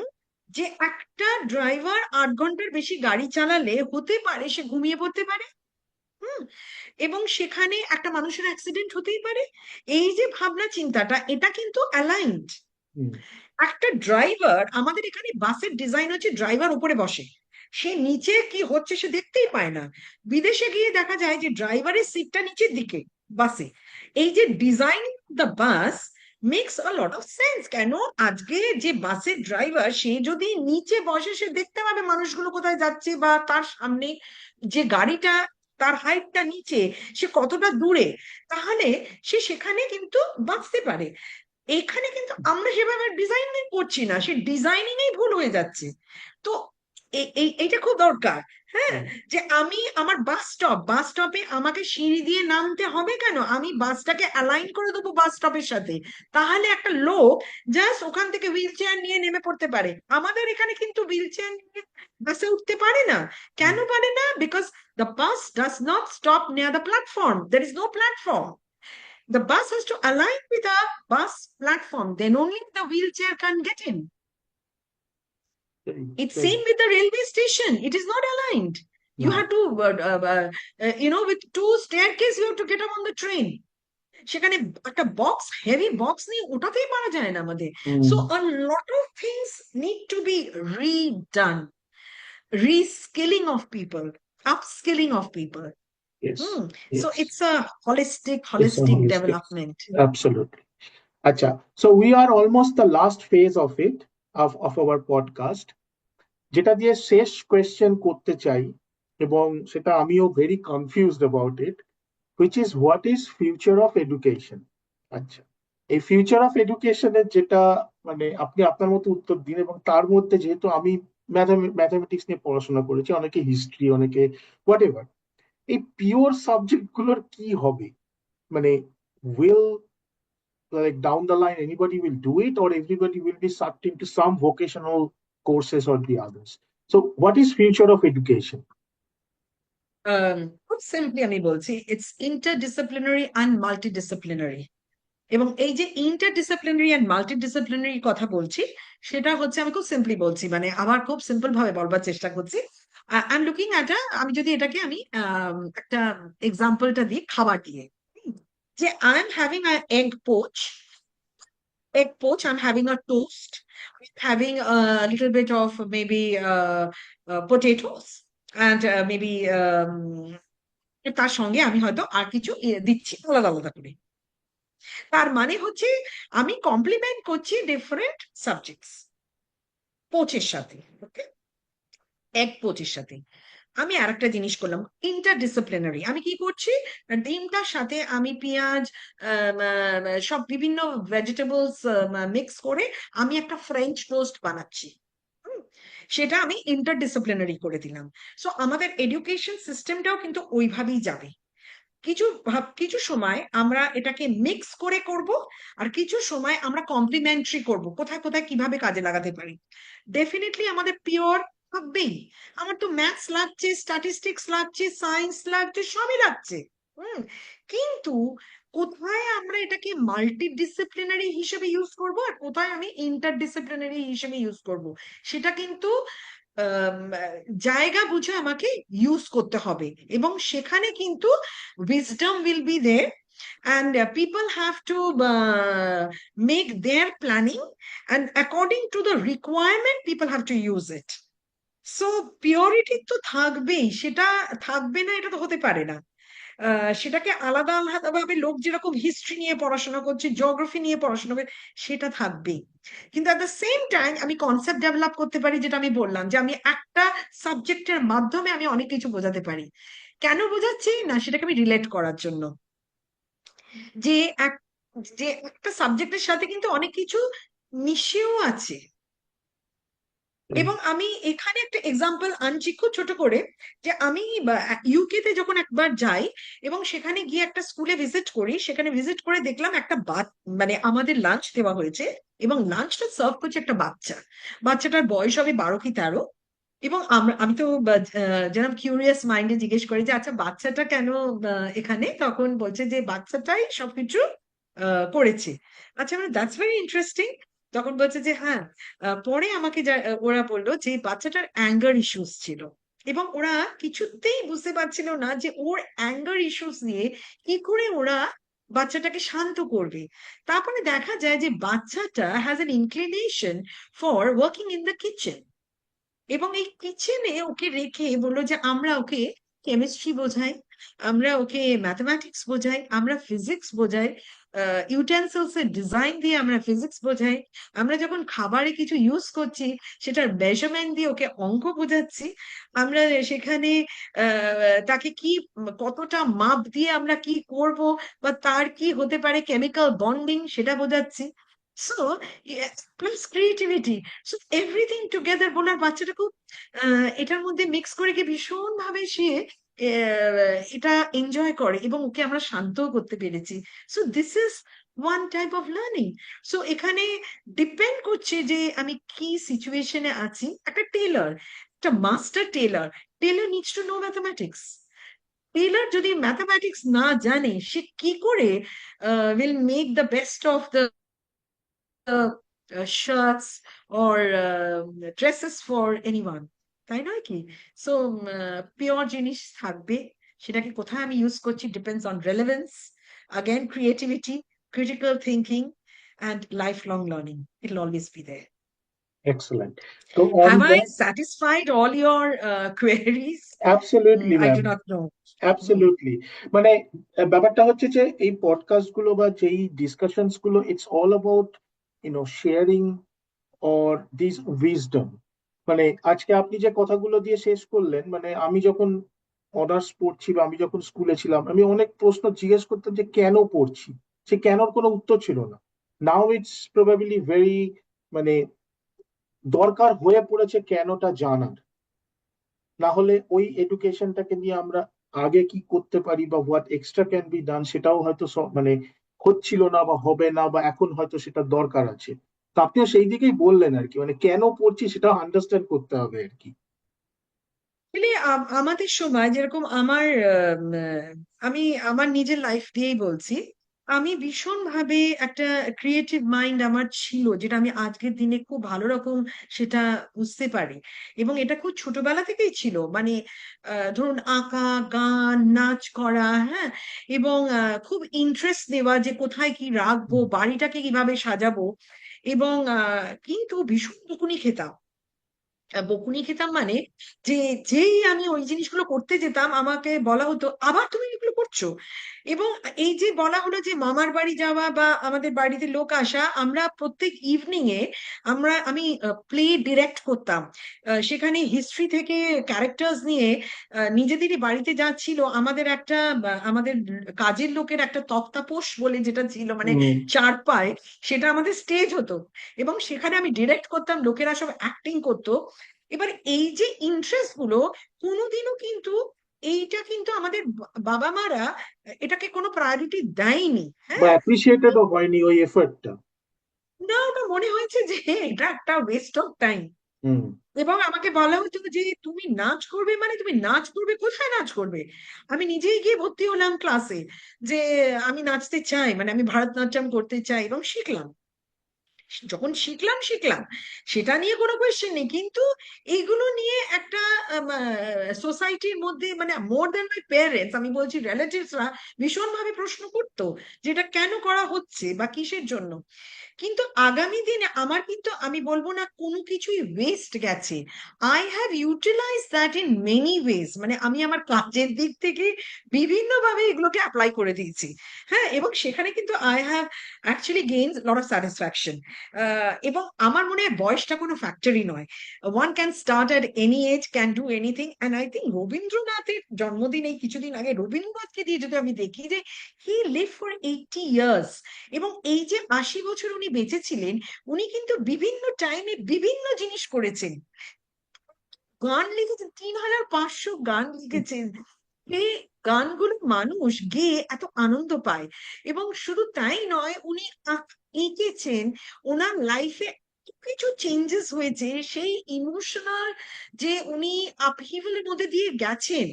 যে একটা ড্রাইভার 8 ঘন্টার বেশি গাড়ি চালালে হতে পারে সে ঘুমিয়ে পড়তে পারে। হুম, এবং সেখানে একটা মানুষের অ্যাক্সিডেন্ট হতেই পারে। এই যে ভাবনা চিন্তাটা, এটা কিন্তু অ্যালাইন্ড। হুম। একটা ড্রাইভার, আমাদের এখানে বাসের ডিজাইন হচ্ছে ড্রাইভার উপরে বসে, সে নিচে কি হচ্ছে সে দেখতেই পায় না। বিদেশে গিয়ে দেখা যায় যে ড্রাইভারের সিটটা নিচের দিকে বাসে। এই যে design the bus makes a lot of sense. কেন আজকে যে বাসের ড্রাইভার সে যদি নিচে বসে, সে দেখতে পাবে মানুষগুলো কোথায় যাচ্ছে, বা তার সামনে যে গাড়িটা তার হাইটটা নিচে, সে কতটা দূরে, তাহলে সে সেখানে কিন্তু বাঁচতে পারে। এখানে কিন্তু আমরা সেভাবে ডিজাইনিং করছি না, সে ডিজাইনিং এই ভুল হয়ে যাচ্ছে। তো এইটা খুব দরকার। হ্যাঁ, হুম। যে আমি আমার বাস স্টপে আমাকে সিঁড়ি দিয়ে নামতে হবে কেন, আমি বাসটাকে অ্যালাইন করে দেবো বাস স্টপের সাথে, তাহলে একটা লোক জাস্ট ওখান থেকে হুইল চেয়ার নিয়ে নেমে পড়তে পারে। আমাদের এখানে কিন্তু হুইল চেয়ার নিয়ে বাসে উঠতে পারে না। কেন পারে না? Because the bus does not stop near the platform, there is no platform. The bus has to align with a bus platform, then only the wheelchair can get in. সেই It's সেই same with the railway station. It is not aligned. You না। have to, with 2 staircase, you have to get up on the train. সেখানে একটা box, heavy box নিয়ে ওঠাতেই পারা যায় না আমাদের। Hmm. So a lot of things need to be redone. Reskilling of people, upskilling of people. Yes. Hmm. So yes. it's a holistic, It's a holistic holistic. development. Absolutely. Acha. So we are almost the last phase of it, of our podcast. যেটা দিয়ে শেষ question করতে চাই, এবং সেটা আমিও very confused about it, which is what is future of education. আচ্ছা, এই ফিউচার অফ এডুকেশনের যেটা, মানে আপনি আপনার মতো উত্তর দিন, এবং তার মধ্যে যেহেতু আমি ম্যাথামেটিক্স নিয়ে পড়াশোনা করেছি, অনেকে হিস্ট্রি, অনেকে হোয়াট এভার, এই পিওর সাবজেক্ট গুলোর কি হবে? মানে will, like down the line anybody will do it, or everybody will be sucked into some vocational courses or the others? So what is future of education? খুব simply আমি বলছি, it's interdisciplinary and multidisciplinary. এবং এই যে interdisciplinary and multidisciplinary কথা বলছি, সেটা হচ্ছে আমি খুব সিম্পলি বলছি, মানে আমার খুব সিম্পল ভাবে বলবার চেষ্টা করছি। আই এম লুকিং অ্যাট আমি যদি এটাকে আমি একটা এক্সাম্পলটা দিই খাবার দিয়ে। হুম, যে I am having a egg poach, I'm having a toast, having a little bit of maybe potatoes, and maybe তার সঙ্গে আমি হয়তো আর কিছু দিচ্ছি আলাদা আলাদা করে। তার মানে হচ্ছে আমি কমপ্লিমেন্ট করছি ডিফারেন্ট সাবজেক্টস পোচের সাথে। ওকে, এক পোচের সাথে আমি আরেকটা জিনিস করলাম ইন্টারডিসিপ্লিনারি। আমি কি করছি, ডিমটার সাথে আমি পেঁয়াজ, সব বিভিন্ন ভেজিটেবলস মিক্স করে আমি একটা ফ্রেঞ্চ টোস্ট বানাচ্ছি। হুম, সেটা আমি ইন্টারডিসিপ্লিনারি করে দিলাম। সো আমাদের এডুকেশন সিস্টেমটাও কিন্তু ওইভাবেই যাবে। কিছু সময় আমরা এটাকে মিক্স করে করব, আর কিছু সময় আমরা কমপ্লিমেন্টারি করব, কোথায় কোথায় কিভাবে কাজে লাগাতে পারি। ডেফিনেটলি আমাদের পিওর থাকবেই। আমার তো ম্যাথস লাগছে, স্ট্যাটিস্টিক্স লাগছে, সায়েন্স লাগছে, সবই লাগছে। হুম, কিন্তু কোথায় আমরা এটাকে মাল্টিডিসিপ্লিনারি হিসেবে ইউজ করব, আর কোথায় আমি ইন্টারডিসিপ্লিনারি হিসেবে ইউজ করব, সেটা কিন্তু আম, জায়গা বুঝে আমাকে ইউজ করতে হবে। এবং সেখানে কিন্তু wisdom will be there, and people have to make their planning, and according to the requirement people have to use it. So purity তো থাকবেই, সেটা থাকবে না এটা তো হতে পারে না। সেটাকে আলাদা আলাদা ভাবে লোক যেরকম হিস্ট্রি নিয়ে পড়াশোনা করছে, জিওগ্রাফি নিয়ে পড়াশোনা করে, সেটা থাকবেই। কিন্তু অ্যাট দ্য সেম টাইম আমি কনসেপ্ট ডেভেলপ করতে পারি, যেটা আমি বললাম যে আমি একটা সাবজেক্টের মাধ্যমে আমি অনেক কিছু বোঝাতে পারি। কেন বোঝাচ্ছি না, সেটাকে আমি রিলেট করার জন্য। যে এক যে একটা সাবজেক্টের সাথে কিন্তু অনেক কিছু মিশেও আছে। এবং আমি এখানে একটা এক্সাম্পল আনছি খুব ছোট করে, যে আমি ইউকে তে যখন একবার যাই এবং সেখানে গিয়ে একটা স্কুলে ভিজিট করি, সেখানে ভিজিট করে দেখলাম একটা মানে আমাদের লাঞ্চ দেওয়া হয়েছে, এবং লাঞ্চটা সার্ভ করছে একটা বাচ্চা। বাচ্চাটার বয়স হবে 12 কি 13। এবং আমি তো যেরকম কিউরিয়াস মাইন্ডে জিজ্ঞেস করি যে আচ্ছা বাচ্চাটা কেন এখানে, তখন বলছে যে বাচ্চাটাই সবকিছু করেছে। আচ্ছা, মানে দ্যাটস ভেরি ইন্টারেস্টিং। তখন বলছে যে হ্যাঁ, পরে আমাকে ওরা বললো যে বাচ্চাটার অ্যাঙ্গার ইস্যুস ছিল, এবং ওরা কিছুতেই বুঝতে পারছিল না যে ওর অ্যাঙ্গার ইস্যুস নিয়ে কি করে ওরা বাচ্চাটাকে শান্ত করবে। তারপরে দেখা যায় যে বাচ্চাটা has an inclination for working in the kitchen, এবং এই কিচেনে ওকে রেখে বললো যে আমরা ওকে কেমিস্ট্রি বোঝাই, আমরা ওকে ম্যাথমেটিক্স বোঝাই, আমরা ফিজিক্স বোঝাই, ইউটেন্সিলস এর ডিজাইন দিয়ে আমরা ফিজিক্স বোঝাই, আমরা যখন খাবারে কিছু ইউজ করছি সেটার মেজারমেন্ট দিয়ে ওকে অঙ্ক বোঝাচ্ছি, আমরা সেখানে তাকে কি কতটা মাপ দিয়ে আমরা কি করব, বা তার কি হতে পারে কেমিক্যাল বন্ডিং সেটা বোঝাচ্ছি। So plus creativity, so everything together বলার বাচ্চাটা খুব এটার মধ্যে মিক্স করে গিয়ে ভীষণ ভাবে সে এটা এনজয় করে, এবং ওকে আমরা শান্তও করতে পেরেছি। So this is one type of learning. So এখানে ডিপেন্ড করছে যে আমি কি সিচুয়েশনে আছি। একটা টেলার, একটা master tailor, tailor needs to know mathematics. Tailor যদি ম্যাথমেটিক্স না জানে, সে কি করে will make the best of the shirts or dresses for anyone, তাই নয় কি? সো পিওর জিনিস থাকবে, সেটাকে কোথায় আমি ইউজ করছি depends on relevance, again creativity, critical thinking, and lifelong learning. It'll always be there. Excellent. So on Have I that, satisfied all your queries? absolutely, I do ma'am. not know. Hmm. Absolutely. মানে ব্যাপারটা হচ্ছে যে এই podcast গুলো বা যেই discussions গুলো, it's all about sharing or this wisdom. মানে আজকে আপনি যে কথাগুলো দিয়ে শেষ করলেন, মানে আমি যখন অনার্স পড়ছি বা আমি যখন স্কুলে ছিলাম, আমি অনেক প্রশ্ন জিজ্ঞেস করতাম যে কেন পড়ছি, সে কেনর কোনো উত্তর ছিল না। নাও ইটস প্রবাবলি ভেরি, মানে দরকার হয়ে পড়েছে কেনটা জানার। না হলে ওই এডুকেশনটাকে নিয়ে আমরা আগে কি করতে পারি বা what extra can be done, সেটাও হয়তো মানে হচ্ছিল না বা হবে না, বা এখন হয়তো সেটা দরকার আছে। তো আপনিও সেই দিকেই বললেন আর কি, মানে কেন পড়ছি সেটাও আন্ডারস্ট্যান্ড করতে হবে আর কি। আসলে আমাদের সময় যেরকম আমার আমি আমার নিজের লাইফ দিয়েই বলছি, আমি ভীষণ ভাবে একটা ক্রিয়েটিভ মাইন্ড আমার ছিল, যেটা আমি আজকের দিনে খুব ভালো রকম সেটা বুঝতে পারি। এবং এটা খুব ছোটবেলা থেকেই ছিল, মানে ধরুন আঁকা, গান, নাচ করা, হ্যাঁ, এবং খুব ইন্টারেস্ট নেওয়া যে কোথায় কি রাখবো, বাড়িটাকে কিভাবে সাজাবো। এবং কিন্তু ভীষণ বকুনি খেতাম। বকুনি খেতাম মানে যে যেই আমি ওই জিনিসগুলো করতে যেতাম আমাকে বলা হতো আবার তুমি এগুলো করছো। এবং এই যে বলা হলো যে মামার বাড়ি যাওয়া বা আমাদের বাড়িতে লোক আসা, আমরা প্রত্যেক ইভিনিং এ আমি প্লে ডিরেক্ট করতাম। সেখানে হিস্ট্রি থেকে ক্যারেক্টার্স নিয়ে নিজেদেরই বাড়িতে যা ছিল, আমাদের একটা আমাদের কাজের লোকের একটা তক্তাপোষ বলে যেটা ছিল, মানে হুম। চারপায়, সেটা আমাদের স্টেজ হতো, এবং সেখানে আমি ডিরেক্ট করতাম, লোকেরা সব অ্যাক্টিং করতো। এবার এই যে ইন্টারেস্ট গুলো, কোনোদিনও কিন্তু এইটা কিন্তু আমাদের বাবা মারা এটাকে কোনো প্রায়োরিটি দেয়নি, বা হ্যাঁ। অ্যাপ্রিসিয়েটেডও হয়নি ওই এফর্টটা। না, ওটা মনে হয়েছে যে এটা একটা ওয়েস্ট অফ টাইম। হুম। এবং আমাকে বলা হতো যে তুমি নাচ করবে, মানে তুমি নাচ করবে, কোথায় নাচ করবে? আমি নিজেই গিয়ে ভর্তি হলাম ক্লাসে, যে আমি নাচতে চাই, মানে আমি ভারতনাট্যম করতে চাই, এবং শিখলাম। যখন শিখলাম শিখলাম, সেটা নিয়ে কোনো কোয়েশ্চেন নেই, কিন্তু এইগুলো নিয়ে একটা সোসাইটির মধ্যে, মানে মোর দ্যান মাই প্যারেন্টস, আমি বলছি রিলেটিভসরা ভীষণ ভাবে প্রশ্ন করতো যে এটা কেন করা হচ্ছে বা কিসের জন্য। কিন্তু আগামী দিনে আমার কিন্তু, আমি বলবো না কোনো কিছুই ওয়েস্ট গেছে। I have utilize that in many ways, মানে আমি আমার কাজের দিক থেকে বিভিন্নভাবে এগুলোকে অ্যাপ্লাই করে দিয়েছি। হ্যাঁ, এবং সেখানে কিন্তু I have actually gain lot of satisfaction. এবং আমার মনে হয় বয়সটা কোনো ফ্যাক্টরি নয়। One can start at any age, can do anything. And I think রবীন্দ্রনাথের জন্মদিন এই কিছুদিন আগে, রবীন্দ্রনাথকে দিয়ে যদি আমি দেখি যে হি লিভ ফর 80 ইয়ার্স, এবং এই যে 80 বছর উনি বেঁচে ছিলেন, উনি কিন্তু বিভিন্ন টাইমে বিভিন্ন জিনিস করেছেন। গান লিখেছেন, 3500 গান লিখেছেন। এই গানগুলো মানুষ গেয়ে এত আনন্দ পায়। এবং শুধু তাই নয়, উনি এঁকেছেন, ওনার লাইফে কিছু চেঞ্জেস হয়েছে, সেই ইমোশনাল যে উনি আপহিভেলের মধ্যে দিয়ে গেছেন,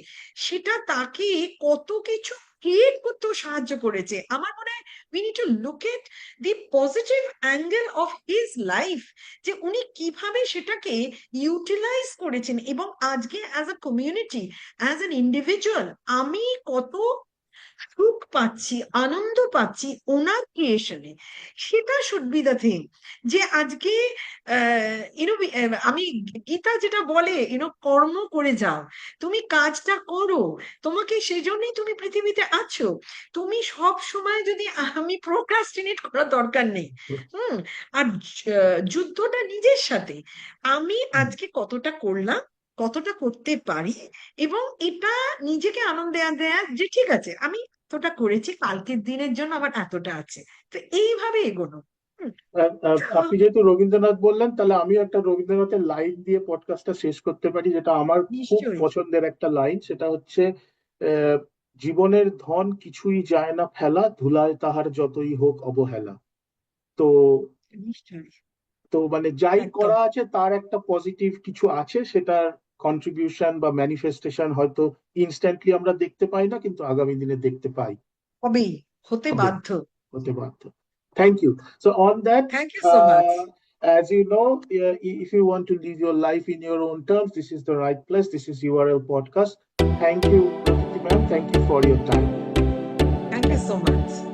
সেটা তাকে কত কিছু ক্রিয়েট করতেও সাহায্য করেছে। আমার মনে হয় we need to look at the positive angle of his life, যে উনি কিভাবে সেটাকে ইউটিলাইজ করেছেন। এবং আজকে as a community, as an individual, আমি কত সুখ পাচ্ছি, আনন্দ পাচ্ছি ওনার ক্রিয়েশনে, সেটা শুড বি দ্য থিং। যে আজকে আমি, গীতা যেটা বলে, কর্ম করে যাও, তুমি কাজটা করো, তোমাকে সেই জন্যই তুমি পৃথিবীতে আছো। তুমি সব সময় যদি, আমি প্রোক্রাস্টিনেট করার দরকার নেই। হুম। আর যুদ্ধটা নিজের সাথে, আমি আজকে কতটা করলাম, কতটা করতে পারি, এবং এটা নিজেকে আনন্দ দেয়া দেয়া যে ঠিক আছে আমি এতটা করেছি, কালকের দিনের জন্য আমার এতটা আছে। তো এইভাবে এগোনো। হুম। আপনি যেহেতু রবীন্দ্রনাথ বললেন, তাহলে আমি একটা রবীন্দ্রনাথের লাইন দিয়ে পডকাস্টটা শেষ করতে পারি, যেটা আমার খুব নিশ্চয়ই। পছন্দের একটা লাইন। সেটা হচ্ছে, আহ, জীবনের ধন কিছুই যায় না ফেলা, ধুলায় তাহার যতই হোক অবহেলা। তো নিশ্চয়ই। তো মানে যাই একদম। করা আছে তার একটা পজিটিভ কিছু আছে, সেটার কন্ট্রিবিউশন বা ম্যানিফেস্টেশন হয়তো ইনস্ট্যান্টলি আমরা দেখতে পাই না, কিন্তু আগামী দিনে দেখতে পাই। হবেই, হতে হবে, বাধ্য। হতে বাধ্য। Thank you. So on that, thank you so much. as you know, if you want to live your life in your own terms, this is the right place. This is URL Podcast. Thank you, Prakriti ma'am. Thank you for your time. Thank you so much.